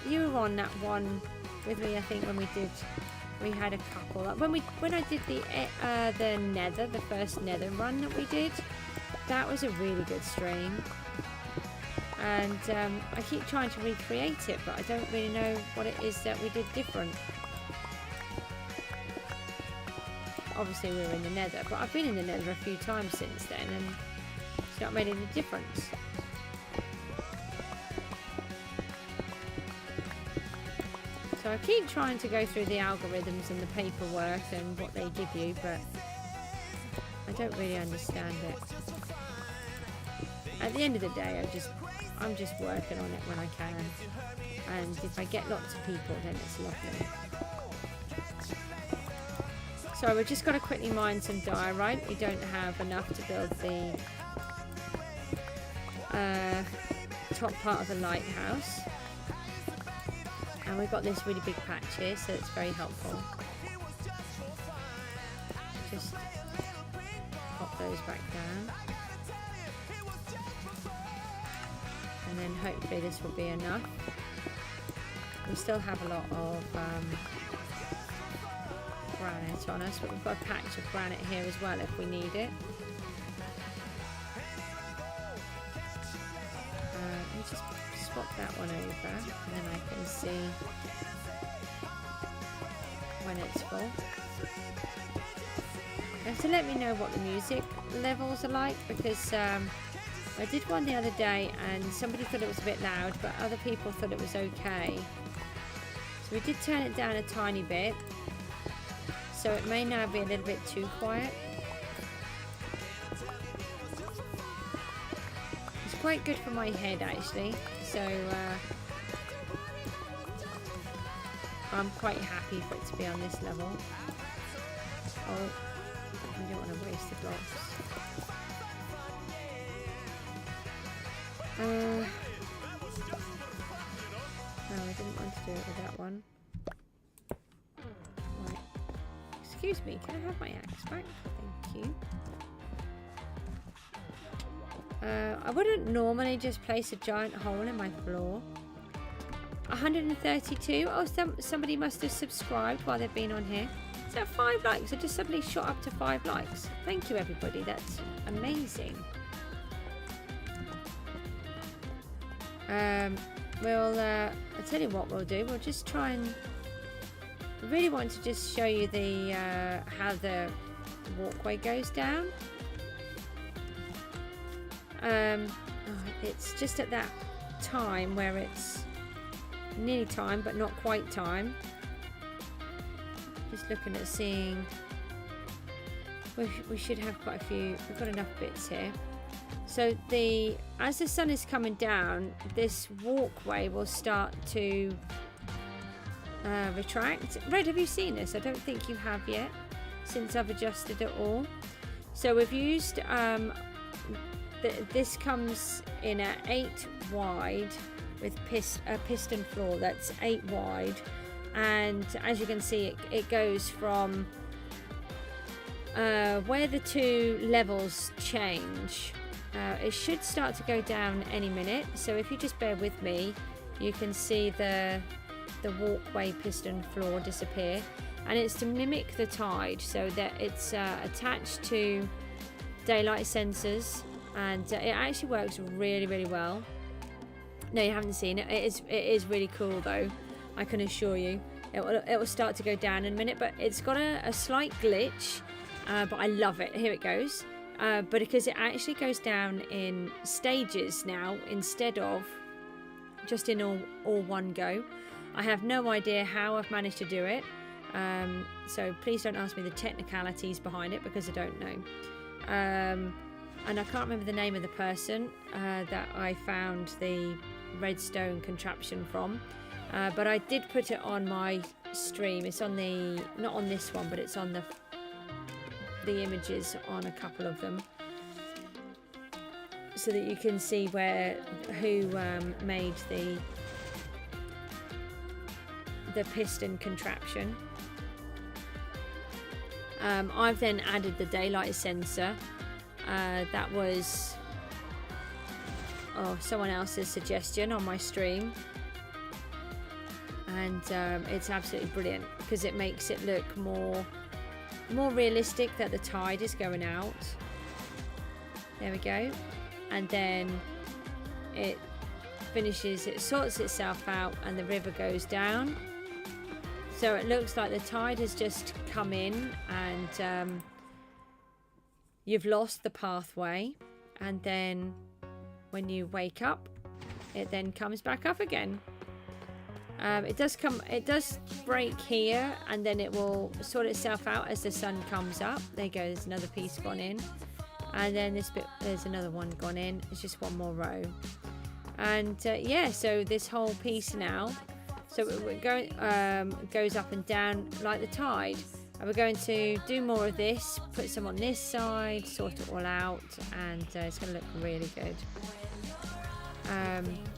You were on that one with me, I think, when we had a couple. Like when I did the Nether, the first Nether run that we did, that was a really good stream. And I keep trying to recreate it, but I don't really know what it is that we did different. Obviously we were in the Nether, but I've been in the Nether a few times since then, and it's not made any difference. So I keep trying to go through the algorithms and the paperwork and what they give you, but I don't really understand it. At the end of the day, I'm just working on it when I can, and if I get lots of people, then it's lovely. So we've just got to quickly mine some diorite. We don't have enough to build the top part of the lighthouse, and we've got this really big patch here, so it's very helpful. Just pop those back down, and then hopefully this will be enough. We still have a lot of granite on us, but we've got a patch of granite here as well if we need it. Let me just swap that one over, and then I can see when it's full. You have to let me know what the music levels are like, because I did one the other day and somebody thought it was a bit loud, but other people thought it was okay. So we did turn it down a tiny bit, so it may now be a little bit too quiet. It's quite good for my head actually, so I'm quite happy for it to be on this level. Oh, I don't want to waste the blocks. No, I didn't want to do it with that one. Right. Excuse me, can I have my axe back? Thank you. I wouldn't normally just place a giant hole in my floor. 132. Oh, somebody must have subscribed while they've been on here. Is that 5 likes? I just suddenly shot up to 5 likes. Thank you, everybody. That's amazing. I'll tell you what we'll do. We'll just try and... I really want to just show you the how the walkway goes down. It's just at that time where it's nearly time but not quite time. Just looking at seeing, we should have quite a few. We've got enough bits here. So as the sun is coming down, this walkway will start to retract. Red, have you seen this? I don't think you have yet, since I've adjusted it all. So we've used this comes in at 8 wide with a piston floor that's 8 wide, and as you can see, it goes from where the two levels change. It should start to go down any minute, so if you just bear with me, you can see the walkway piston floor disappear, and it's to mimic the tide, so that it's attached to daylight sensors, and it actually works really, really well. No, you haven't seen it. It is really cool though, I can assure you. It will start to go down in a minute, but it's got a slight glitch, but I love it. Here it goes. But because it actually goes down in stages now instead of just in all one go. I have no idea how I've managed to do it, so please don't ask me the technicalities behind it because I don't know. And I can't remember the name of the person that I found the redstone contraption from, but I did put it on my stream. It's on the, not on this one, but it's on the images on a couple of them, so that you can see who made the piston contraption. I've then added the daylight sensor. That was someone else's suggestion on my stream, and it's absolutely brilliant because it makes it look more realistic that the tide is going out. There we go. And then it finishes, it sorts itself out, and the river goes down. So it looks like the tide has just come in, and you've lost the pathway, and then when you wake up, it then comes back up again. It does break here, and then it will sort itself out as the sun comes up. There you go, there's another piece gone in, and then this bit, there's another one gone in. It's just one more row, and yeah, so this whole piece now, so we're going goes up and down like the tide, and we're going to do more of this, put some on this side, sort it all out, and it's going to look really good.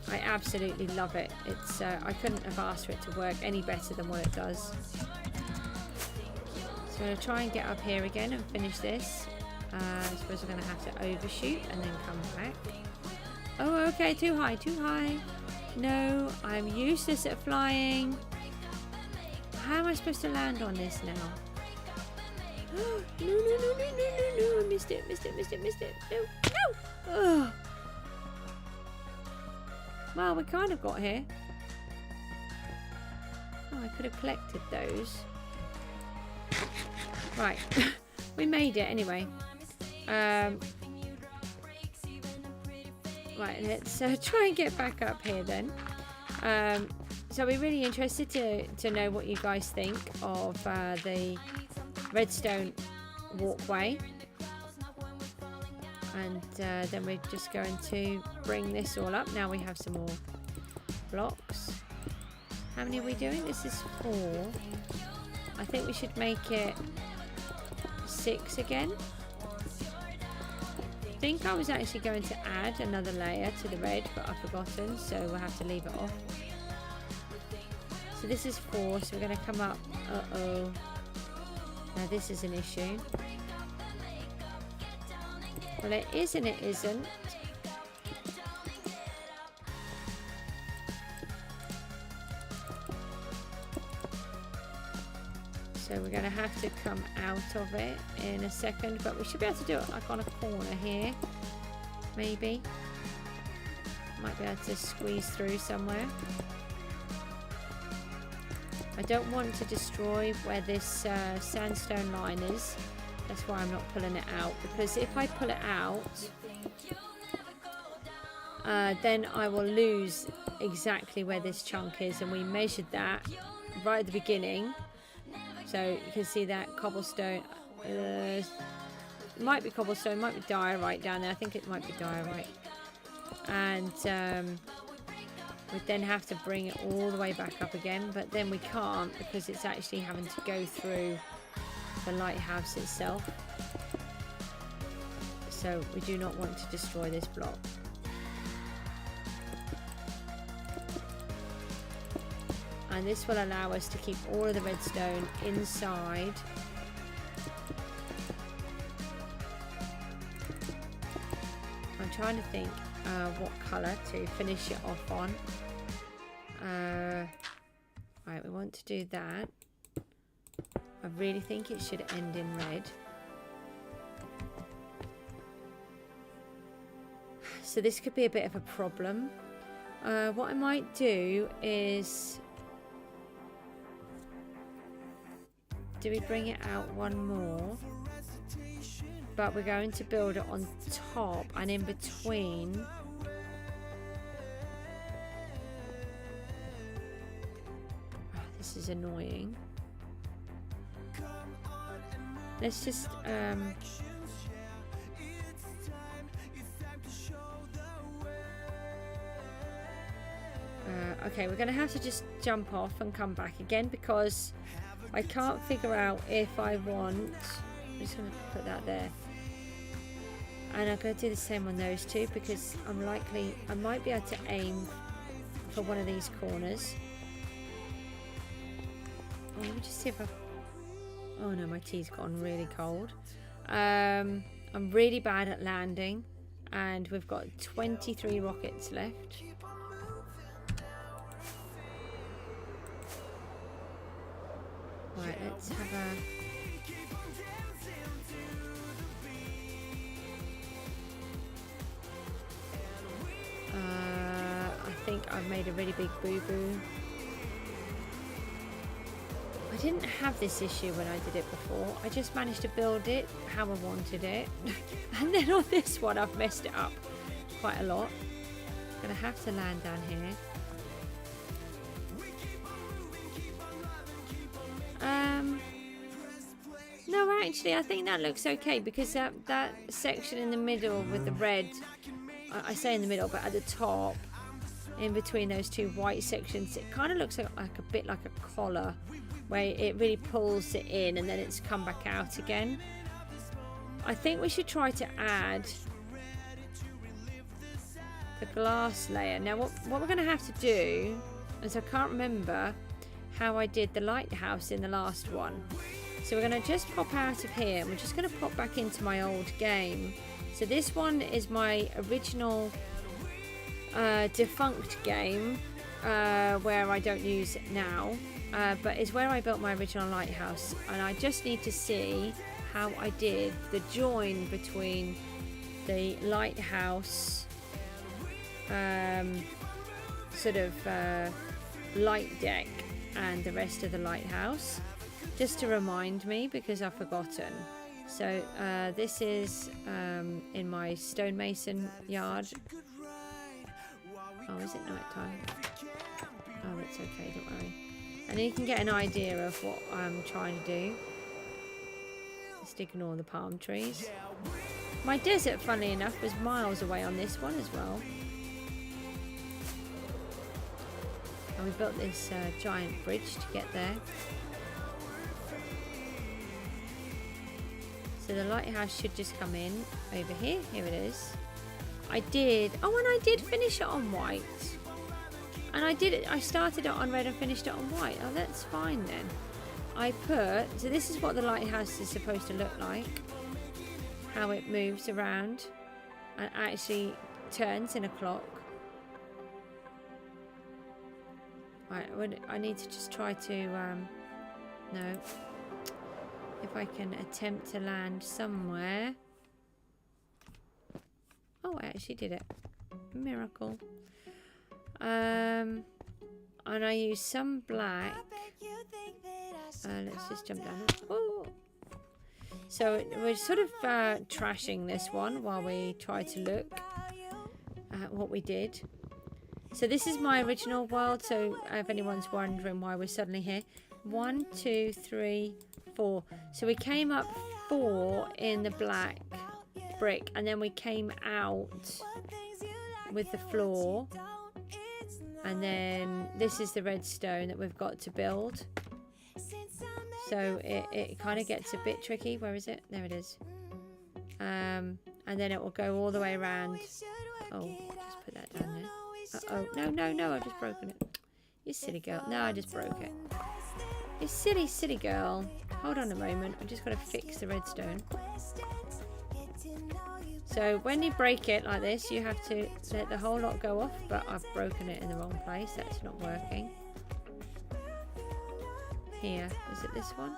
I absolutely love it. It's I couldn't have asked for it to work any better than what it does. So I'm going to try and get up here again and finish this. I suppose we're going to have to overshoot and then come back. Oh, okay, too high, too high. No, I'm useless at flying. How am I supposed to land on this now? No, I missed it. No. Ugh. Well, we kind of got here. Oh, I could have collected those. Right. We made it anyway. Right, let's try and get back up here then. So we're really interested to know what you guys think of the redstone walkway. And then we're just going to bring this all up. Now we have some more blocks. How many are we doing? This is 4. I think we should make it 6 again. I think I was actually going to add another layer to the red, but I've forgotten, so we'll have to leave it off. So this is 4, so we're going to come up. Uh-oh. Now this is an issue. Well, it is and it isn't. So we're going to have to come out of it in a second, but we should be able to do it like on a corner here, maybe. Might be able to squeeze through somewhere. I don't want to destroy where this sandstone line is. That's why I'm not pulling it out, because if I pull it out, then I will lose exactly where this chunk is, and we measured that right at the beginning. So you can see that cobblestone, might be cobblestone, might be diorite down there. I think it might be diorite. And we'd then have to bring it all the way back up again, but then we can't because it's actually having to go through the lighthouse itself. So we do not want to destroy this block. And this will allow us to keep all of the redstone inside. I'm trying to think what colour to finish it off on. Right, we want to do that. I really think it should end in red. So this could be a bit of a problem. What I might do is... Do we bring it out one more? But we're going to build it on top and in between. Oh, this is annoying. Let's just okay, we're gonna have to just jump off and come back again because I can't figure out if I want. I'm just gonna put that there, and I'm gonna do the same on those two because I might be able to aim for one of these corners. Oh, let me just see if I... Oh no, my tea's gone really cold. I'm really bad at landing, and we've got 23 rockets left. Right, let's have a... I think I've made a really big boo-boo. I didn't have this issue when I did it before. I just managed to build it how I wanted it. And then on this one, I've messed it up quite a lot. I'm going to have to land down here. No, actually, I think that looks okay because that section in the middle with the red, I say in the middle, but at the top, in between those two white sections, it kind of looks like a bit like a collar, where it really pulls it in and then it's come back out again. I think we should try to add the glass layer. Now, what we're going to have to do, is I can't remember how I did the lighthouse in the last one. So we're going to just pop out of here and we're just going to pop back into my old game. So this one is my original defunct game where I don't use it now, but it's where I built my original lighthouse, and I just need to see how I did the join between the lighthouse sort of light deck and the rest of the lighthouse, just to remind me because I've forgotten. So this is in my stonemason yard. Oh, is it night time? Oh, it's okay, don't worry. And you can get an idea of what I'm trying to do. Just ignore the palm trees. My desert, funnily enough, was miles away on this one as well. And we built this giant bridge to get there. So the lighthouse should just come in over here. Here it is. I did finish it on white. And I started it on red and finished it on white. Oh, that's fine then. So this is what the lighthouse is supposed to look like. How it moves around and actually turns in a clock. Right, I need to just try to, no. If I can attempt to land somewhere. Oh, I actually did it. Miracle. And I use some black. Let's just jump down. Oh. So we're sort of trashing this one while we try to look at what we did. So this is my original world. So if anyone's wondering why we're suddenly here. 1, 2, 3, 4. So we came up 4 in the black brick, and then we came out with the floor, and then this is the redstone that we've got to build. So it kind of gets a bit tricky. Where is it? There it is. And then it will go all the way around. Oh, just put that down there. Uh-oh. No, I've just broken it. You silly girl. No, I just broke it. You silly girl. Hold on a moment. I've just got to fix the redstone. So when you break it like this, you have to let the whole lot go off, but I've broken it in the wrong place. That's not working. Here, is it this one?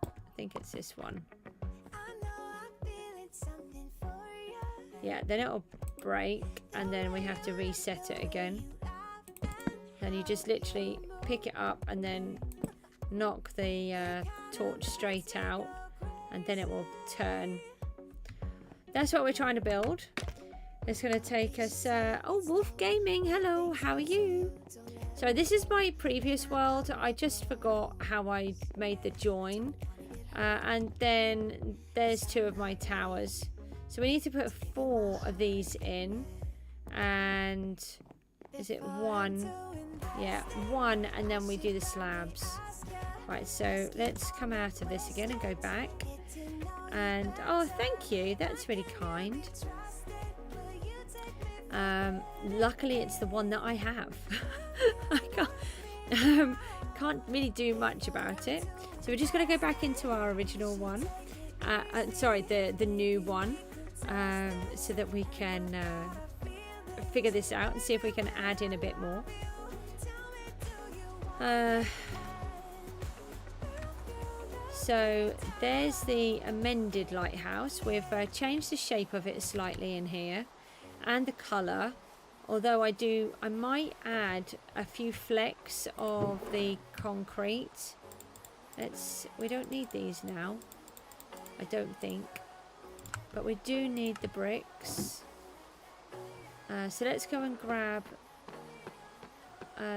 I think it's this one. Yeah, then it'll break, and then we have to reset it again. Then you just literally pick it up and then knock the torch straight out, and then it will turn. That's what we're trying to build. It's going to take us... oh, Wolf Gaming, hello, how are you? So this is my previous world. I just forgot how I made the join. And then there's 2 of my towers. So we need to put 4 of these in. And is it 1? Yeah, 1, and then we do the slabs. Right, so let's come out of this again and go back. And, oh, thank you. That's really kind. Luckily it's the one that I have. I can't really do much about it, so we're just going to go back into our original one, sorry, the new one, so that we can figure this out and see if we can add in a bit more. So there's the amended lighthouse. We've changed the shape of it slightly in here, and the colour, although I might add a few flecks of the concrete. We don't need these now, I don't think, but we do need the bricks. So let's go and grab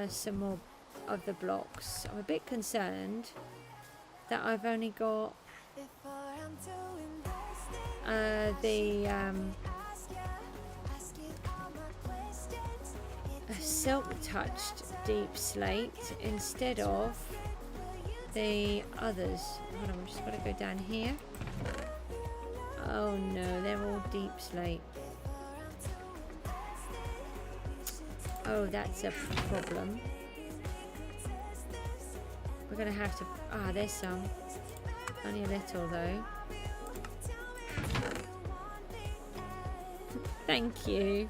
some more of the blocks. I'm a bit concerned that I've only got a silk touched deep slate instead of the others. Hold on, I'm just going to go down here. Oh no, they're all deep slate. Oh, that's a problem. We're going to have to... Ah, there's some. Only a little though. Thank you.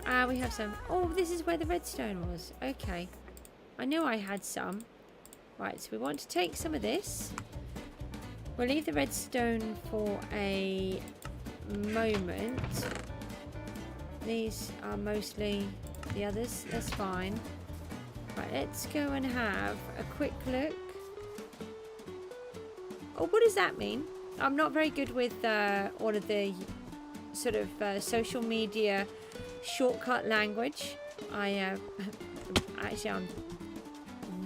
Ah, we have some. Oh, this is where the redstone was. Okay. I knew I had some. Right, so we want to take some of this. We'll leave the redstone for a moment. These are mostly the others. That's fine. Right, let's go and have a quick look. Oh, what does that mean? I'm not very good with all of the sort of social media shortcut language. Actually, I'm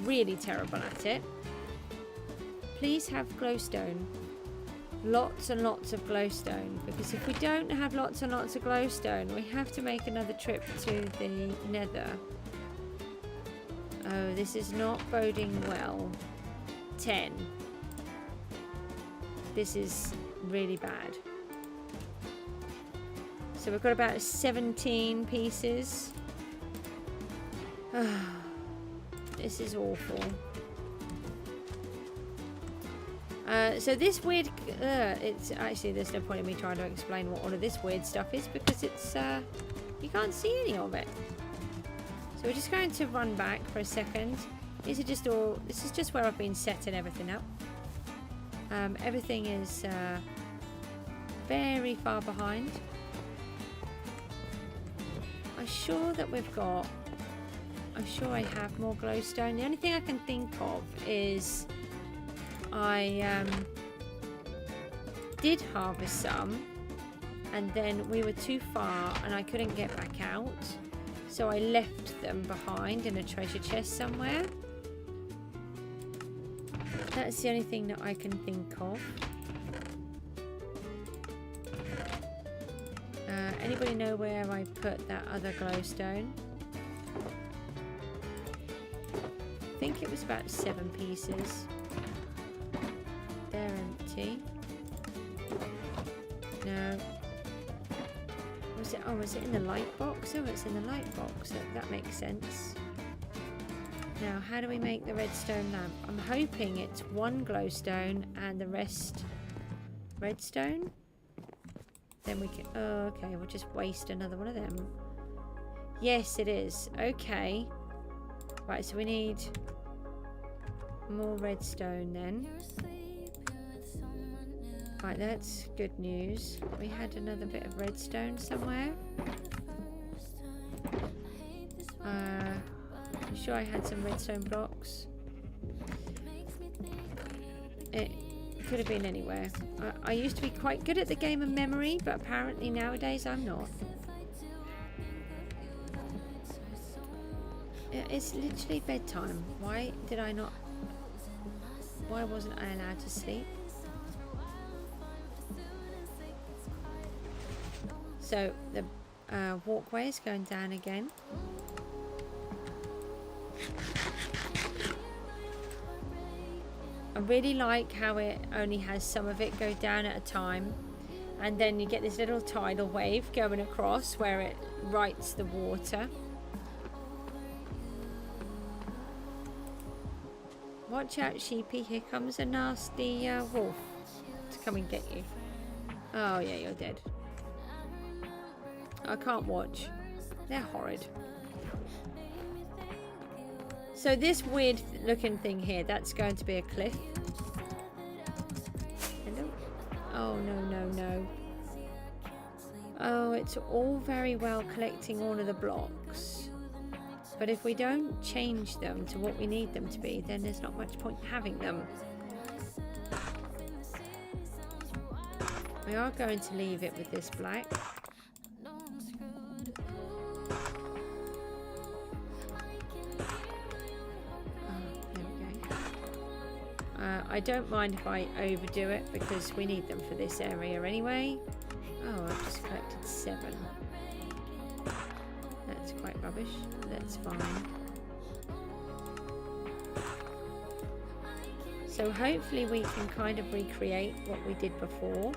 really terrible at it. Please have glowstone. Lots and lots of glowstone, because if we don't have lots and lots of glowstone, we have to make another trip to the nether. Oh, this is not boding well. 10. This is really bad. So we've got about 17 pieces. This is awful. So this weird... it's actually, there's no point in me trying to explain what all of this weird stuff is, because it's... you can't see any of it. So we're just going to run back for a second. These are just all... This is just where I've been setting everything up. Everything is very far behind. I'm sure that we've got... I'm sure I have more glowstone. The only thing I can think of is I did harvest some, and then we were too far and I couldn't get back out, so I left them behind in a treasure chest somewhere. That's the only thing that I can think of. Anybody know where I put that other glowstone? I think it was about 7 pieces. They're empty. No. Was it? Oh, was it in the light box? Oh, it's in the light box. That makes sense. Now, how do we make the redstone lamp? I'm hoping it's 1 glowstone and the rest redstone. Then we can... Oh, okay. We'll just waste another one of them. Yes, it is. Okay. Right, so we need more redstone then. Right, that's good news. We had another bit of redstone somewhere. sure I had some redstone blocks. It could have been anywhere. I used to be quite good at the game of memory, but apparently nowadays I'm not. It's literally bedtime. Why did I not... Why wasn't I allowed to sleep? So the walkway is going down again. I really like how it only has some of it go down at a time, and then you get this little tidal wave going across where it rights the water. Watch out, sheepy, here comes a nasty wolf to come and get you. Oh yeah, you're dead. I can't watch. They're horrid. So this weird looking thing here, that's going to be a cliff. Hello? Oh, no, no, no. Oh, it's all very well collecting all of the blocks. But if we don't change them to what we need them to be, then there's not much point having them. We are going to leave it with this black. I don't mind if I overdo it because we need them for this area anyway. Oh, I've just collected 7. That's quite rubbish. That's fine. So hopefully we can kind of recreate what we did before.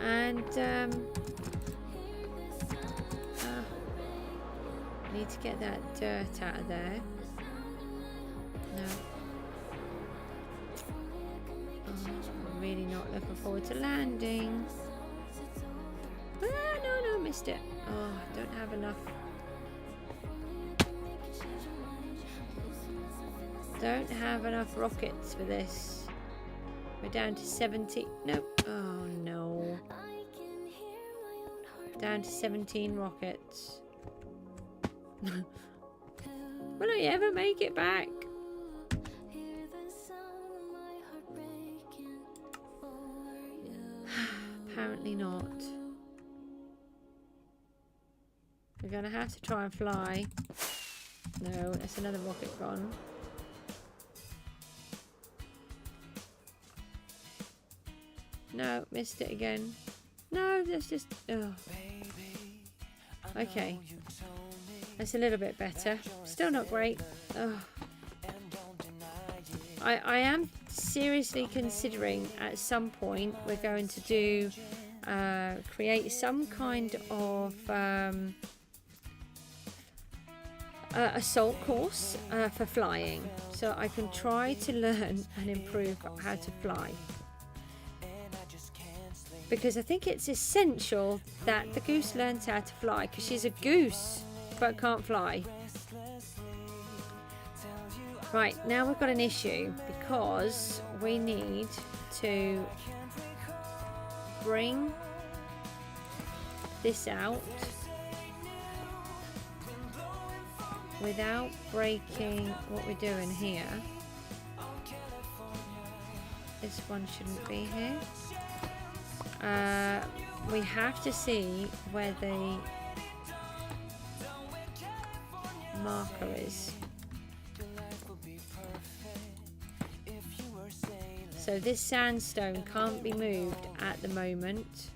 And need to get that dirt out of there. No. Oh, I'm really not looking forward to landing. Ah, no, missed it. Oh, I don't have enough. Don't have enough rockets for this. We're down to 70. Nope. Oh, no. Down to 17 rockets. Will I ever make it back? Apparently not. We're gonna have to try and fly. No, that's another rocket gone. No, missed it again. No, that's just... Oh. Okay. That's a little bit better. Still not great. Oh. I am seriously considering at some point we're going to do create some kind of assault course for flying, so I can try to learn and improve how to fly, because I think it's essential that the goose learns how to fly, because she's a goose but can't fly. Right, now we've got an issue because we need to bring this out without breaking what we're doing here. This one shouldn't be here. We have to see where the marker is. So this sandstone can't be moved at the moment.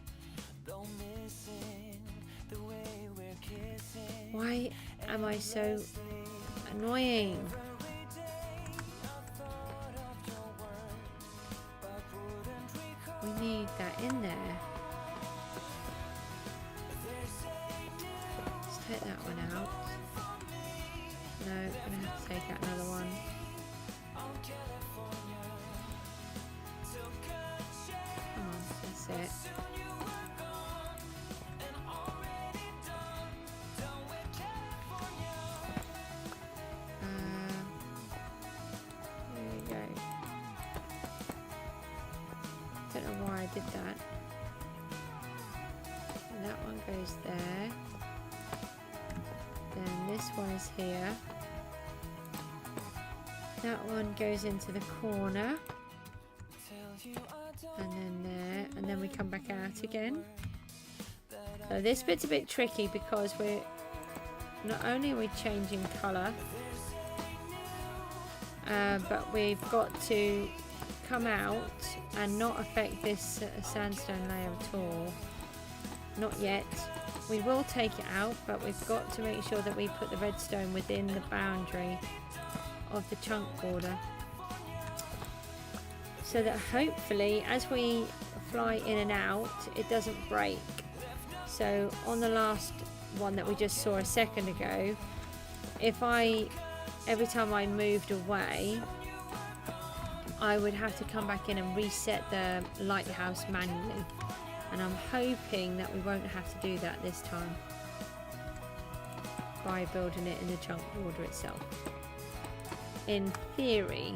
Why am I so annoying? We need that in there. Let's take that one out. No, I'm gonna have to take out another one. Come on, that's it. There we go. Don't know why I did that. And that one goes there. one is here. That one goes into the corner. And then there. And then we come back out again. So this bit's a bit tricky because we're not only are we changing colour, but we've got to come out and not affect this sandstone layer at all. Not yet. We will take it out, but we've got to make sure that we put the redstone within the boundary of the chunk border, so that hopefully as we fly in and out it doesn't break. So on the last one that we just saw a second ago, if every time I moved away, I would have to come back in and reset the lighthouse manually, and I'm hoping that we won't have to do that this time by building it in the chunk border itself. In theory.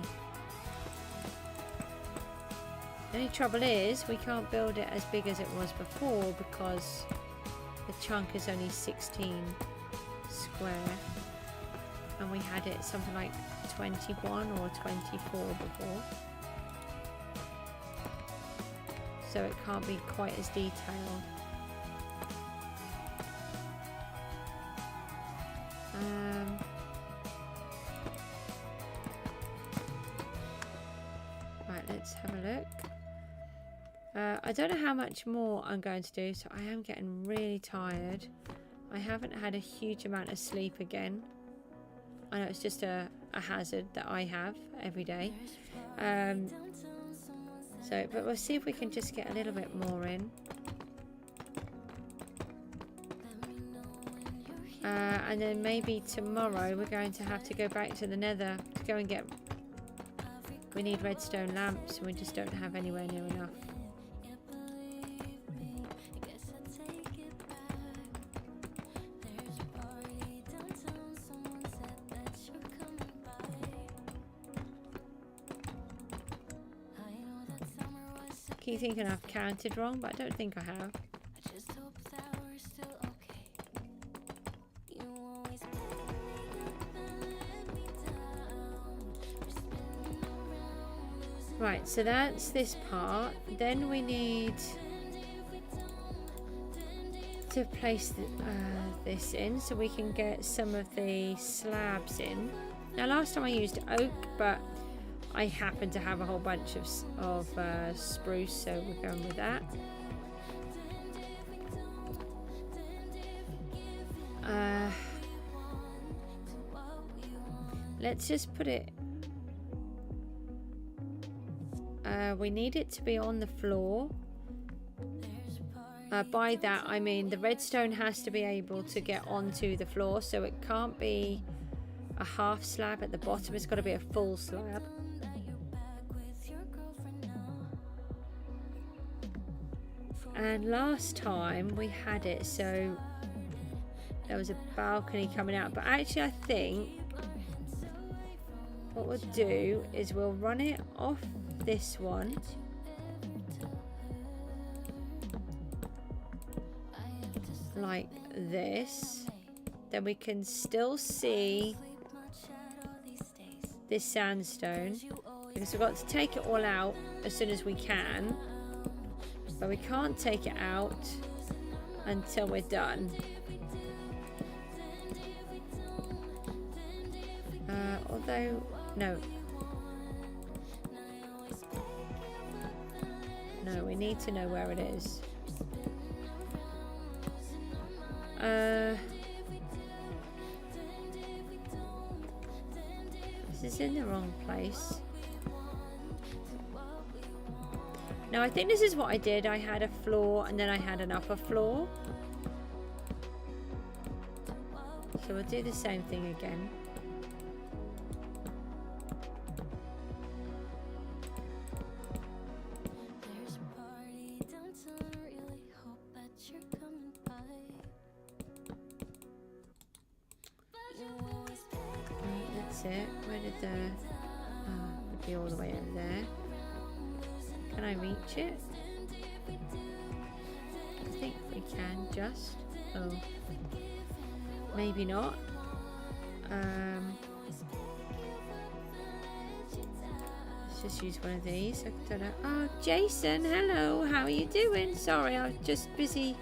The only trouble is we can't build it as big as it was before because the chunk is only 16 square, and we had it something like 21 or 24 before, so it can't be quite as detailed. Right, let's have a look. I don't know how much more I'm going to do, so I am getting really tired. I haven't had a huge amount of sleep again. I know it's just a hazard that I have every day. But we'll see if we can just get a little bit more in. And then maybe tomorrow we're going to have to go back to the nether to go and get... We need redstone lamps, and we just don't have anywhere near enough. Keep thinking I've counted wrong, but I don't think I have. Right, so that's this part. Then we need to place this in so we can get some of the slabs in. Now last time I used oak, but I happen to have a whole bunch of spruce, so we're going with that. Let's just put it... we need it to be on the floor. By that I mean the redstone has to be able to get onto the floor, so it can't be a half slab at the bottom, it's got to be a full slab. And last time we had it so there was a balcony coming out, but actually I think what we'll do is we'll run it off this one like this, then we can still see this sandstone, because we've got to take it all out as soon as we can, but we can't take it out until we're done. Although no, we need to know where it is. This is in the wrong place. No, I think this is what I did. I had a floor and then I had an upper floor. So we'll do the same thing again. It. Where did the... it'd be all the way over there. Can I reach it? I think we can just... Oh. Maybe not. Let's just use one of these. I don't know. Oh, Jason, hello. How are you doing? Sorry, I was just busy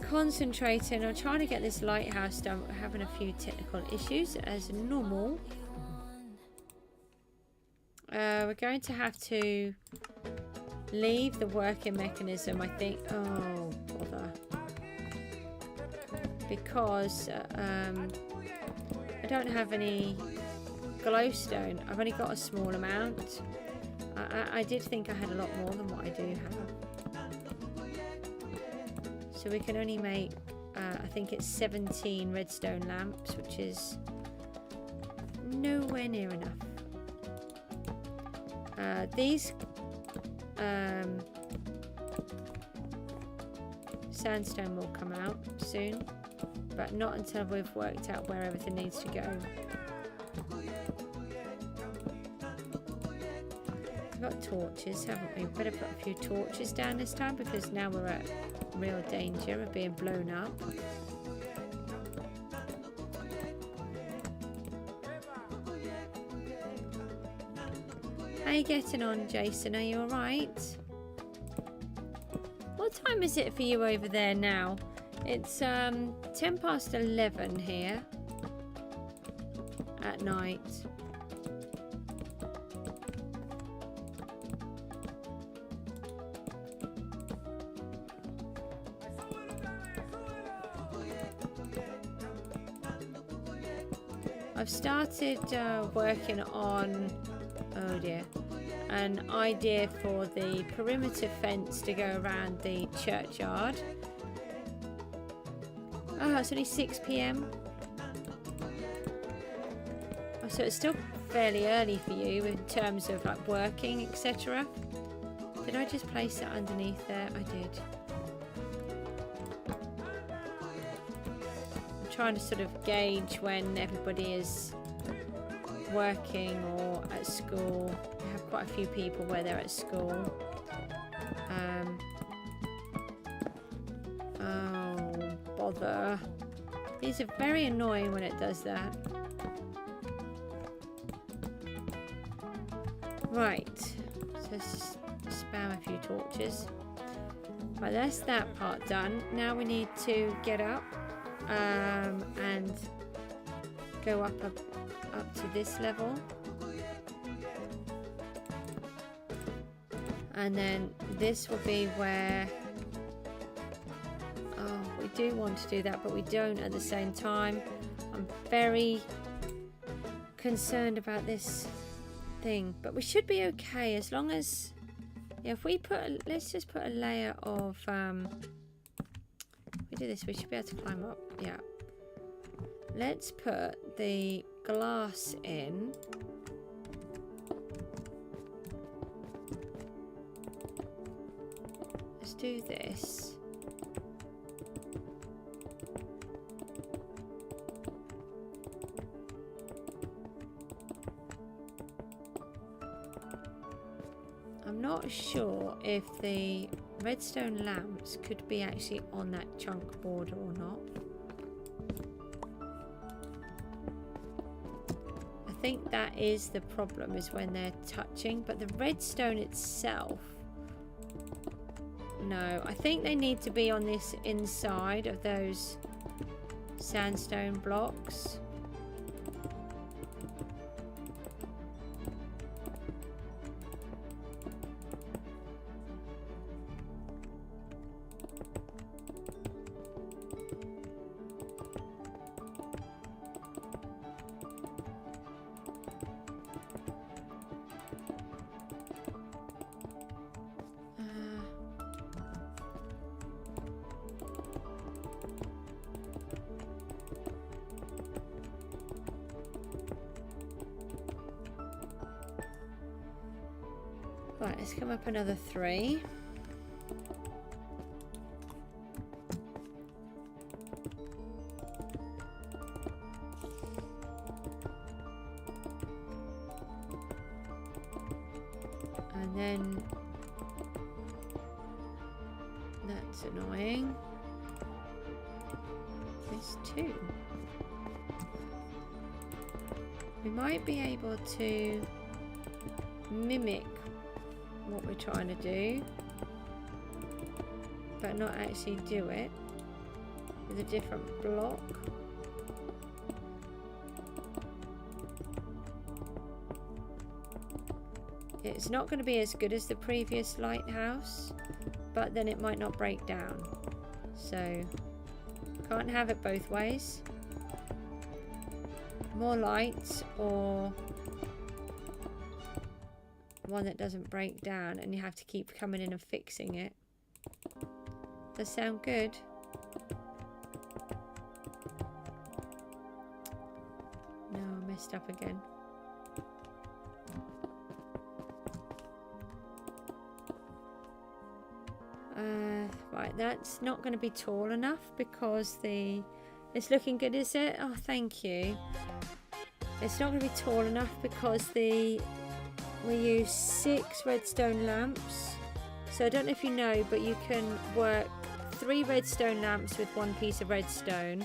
concentrating. I'm trying to get this lighthouse done. We're having a few technical issues as normal. We're going to have to leave the working mechanism, I think. Oh, bother. Because I don't have any glowstone. I've only got a small amount. I did think I had a lot more than what I do have. So we can only make, I think it's 17 redstone lamps, which is nowhere near enough. These sandstone will come out soon, but not until we've worked out where everything needs to go. We've got torches, haven't we? Better put a few torches down this time, because now we're at real danger of being blown up. How are you getting on, Jason? Are you alright? What time is it for you over there now? It's 10 past 11 here at night. I've started working on, oh dear, an idea for the perimeter fence to go around the churchyard. Oh, it's only 6 PM. Oh, so it's still fairly early for you in terms of like working, etc. Did I just place it underneath there? I did. I'm trying to sort of gauge when everybody is working or at school. We have quite a few people where they're at school. Oh, bother. These are very annoying when it does that. Right, so let's spam a few torches. Right, that's that part done. Now we need to get up and go up to this level, and then this will be where, oh, we do want to do that, but we don't at the same time. I'm very concerned about this thing, but we should be okay as long as, yeah, if we put let's just put a layer of if we do this, we should be able to climb up. Yeah, let's put the glass in. Let's do this. I'm not sure if the redstone lamps could be actually on that chunk border or not. I think that is the problem, is when they're touching, but the redstone itself, no, I think they need to be on this inside of those sandstone blocks. Right, let's come up another 3. And then that's annoying. This too. We might be able to mimic what we're trying to do, but not actually do it with a different block. It's not going to be as good as the previous lighthouse, but then it might not break down. So, can't have it both ways. More lights or one that doesn't break down and you have to keep coming in and fixing it. Does sound good. No, I messed up again. Right, that's not going to be tall enough because it's looking good, is it? Oh, thank you. It's not going to be tall enough because we use 6 redstone lamps. So I don't know if you know, but you can work 3 redstone lamps with 1 piece of redstone.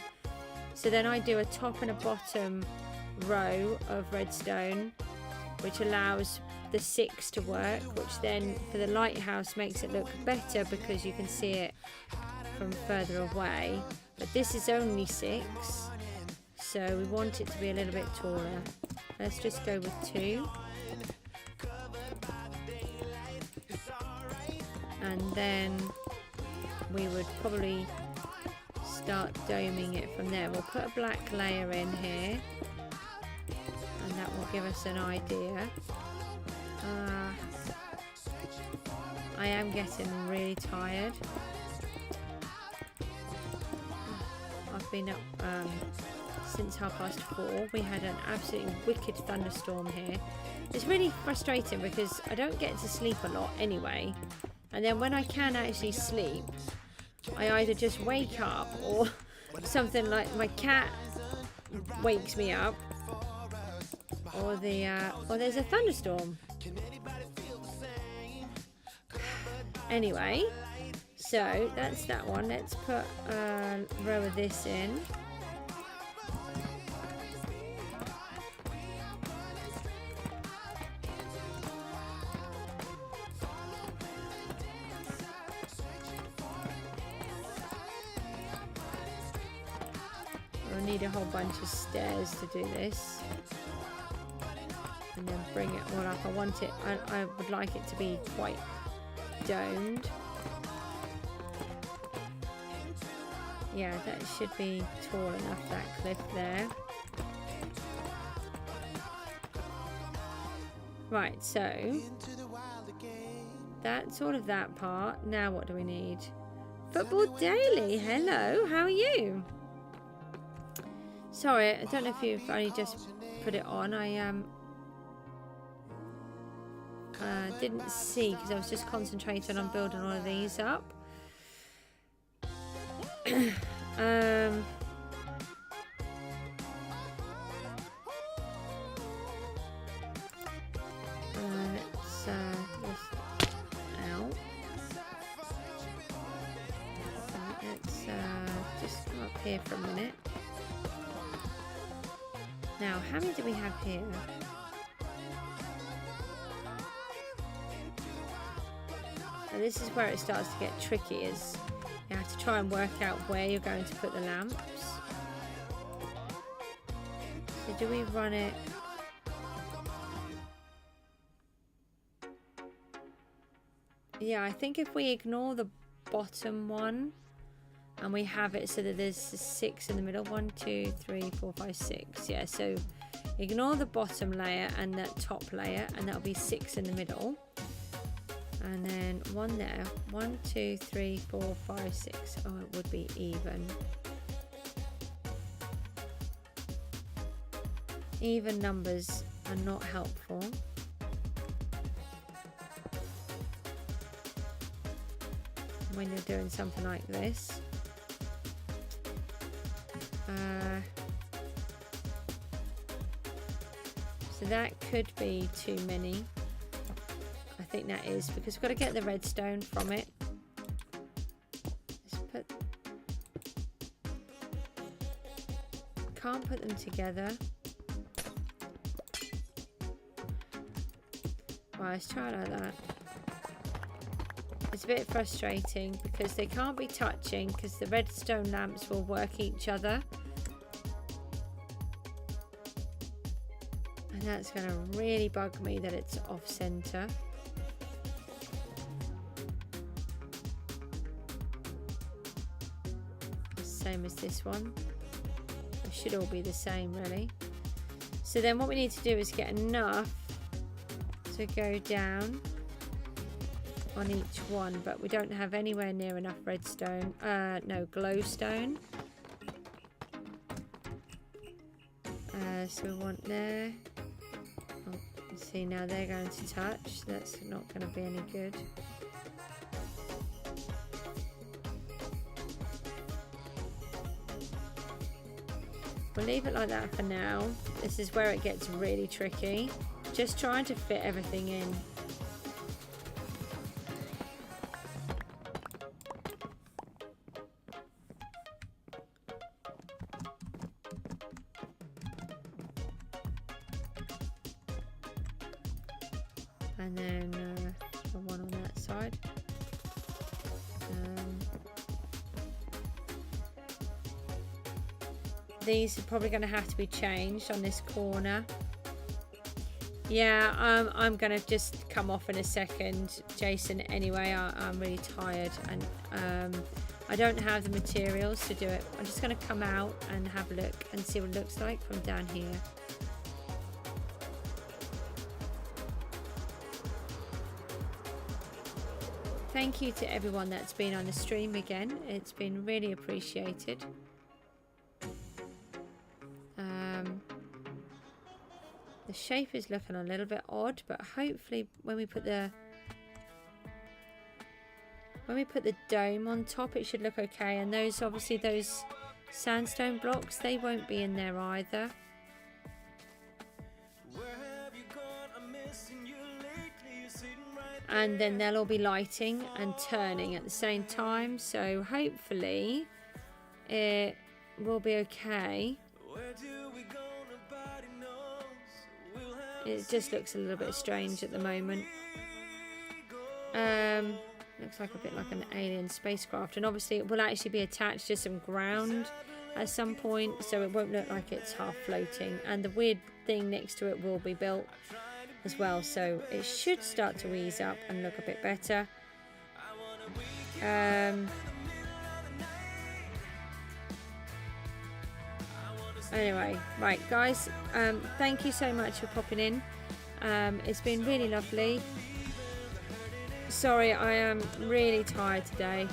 So then I do a top and a bottom row of redstone, which allows the 6 to work, which then for the lighthouse makes it look better because you can see it from further away. But this is only 6, so we want it to be a little bit taller. Let's just go with 2. And then we would probably start doming it from there. We'll put a black layer in here, and that will give us an idea. I am getting really tired. I've been up since 4:30. We had an absolutely wicked thunderstorm here. It's really frustrating because I don't get to sleep a lot anyway, and then when I can actually sleep, I either just wake up or something like my cat wakes me up, or there's a thunderstorm. Anyway, so that's that one. Let's put a row of this in. We'll need a whole bunch of stairs to do this. And then bring it all up. I would like it to be quite domed. Yeah, that should be tall enough, that cliff there. Right, so that's all of that part. Now what do we need? Football Daily, hello, how are you? Sorry, I don't know if you've only just put it on. I didn't see because I was just concentrating on building all of these up. Let's just come up here for a minute. Now, how many do we have here? And this is where it starts to get tricky, is you have to try and work out where you're going to put the lamps. So do we run it? Yeah, I think if we ignore the bottom one and we have it so that there's 6 in the middle. 1, 2, 3, 4, 5, 6. Yeah, so ignore the bottom layer and that top layer, and that'll be 6 in the middle. And then 1 there. 1, 2, 3, 4, 5, 6. Oh, it would be even. Even numbers are not helpful. When you're doing something like this. So that could be too many. I think that is, because we've got to get the redstone from it. Let's put... Can't put them together. Right, let's try it like that. It's a bit frustrating because they can't be touching because the redstone lamps will work each other. And that's going to really bug me that it's off center. Same as this one. They should all be the same really. So then what we need to do is get enough to go down on each one, but we don't have anywhere near enough redstone. No, glowstone. So we want there. Oh, see, now they're going to touch. That's not going to be any good. We'll leave it like that for now. This is where it gets really tricky. Just trying to fit everything in. And then the one on that side. These are probably going to have to be changed on this corner. Yeah, I'm going to just come off in a second, Jason. Anyway, I'm really tired and I don't have the materials to do it. I'm just going to come out and have a look and see what it looks like from down here. Thank you to everyone that's been on the stream again. It's been really appreciated. The shape is looking a little bit odd, but hopefully when we put the dome on top, it should look okay. And those, obviously those sandstone blocks, they won't be in there either. And then they'll all be lighting and turning at the same time, so hopefully it will be okay. It just looks a little bit strange at the moment. Looks like a bit like an alien spacecraft, and obviously it will actually be attached to some ground at some point, so it won't look like it's half floating, and the weird thing next to it will be built as well, so it should start to ease up and look a bit better. Anyway, right guys, thank you so much for popping in. It's been really lovely. Sorry, I am really tired today.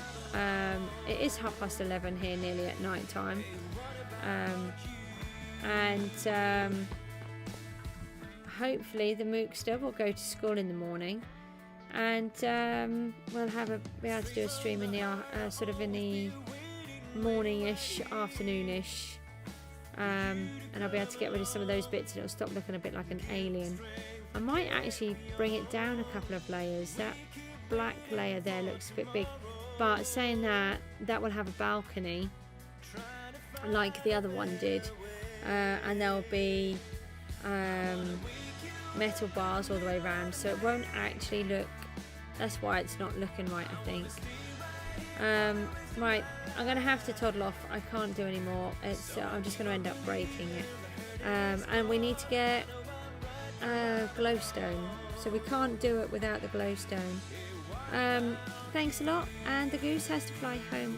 It is 11:30 here, nearly at night time. Hopefully the Mookster will go to school in the morning, and we'll be able to do a stream in the sort of in the morning-ish, afternoon-ish, and I'll be able to get rid of some of those bits and it'll stop looking a bit like an alien. I might actually bring it down a couple of layers. That black layer there looks a bit big, but saying that, that will have a balcony like the other one did, and there'll be metal bars all the way around, so it won't actually look, that's why it's not looking right, I think. Right, I'm gonna have to toddle off. I can't do any more. It's I'm just gonna end up breaking it, and we need to get glowstone, so we can't do it without the glowstone. Thanks a lot, and the goose has to fly home.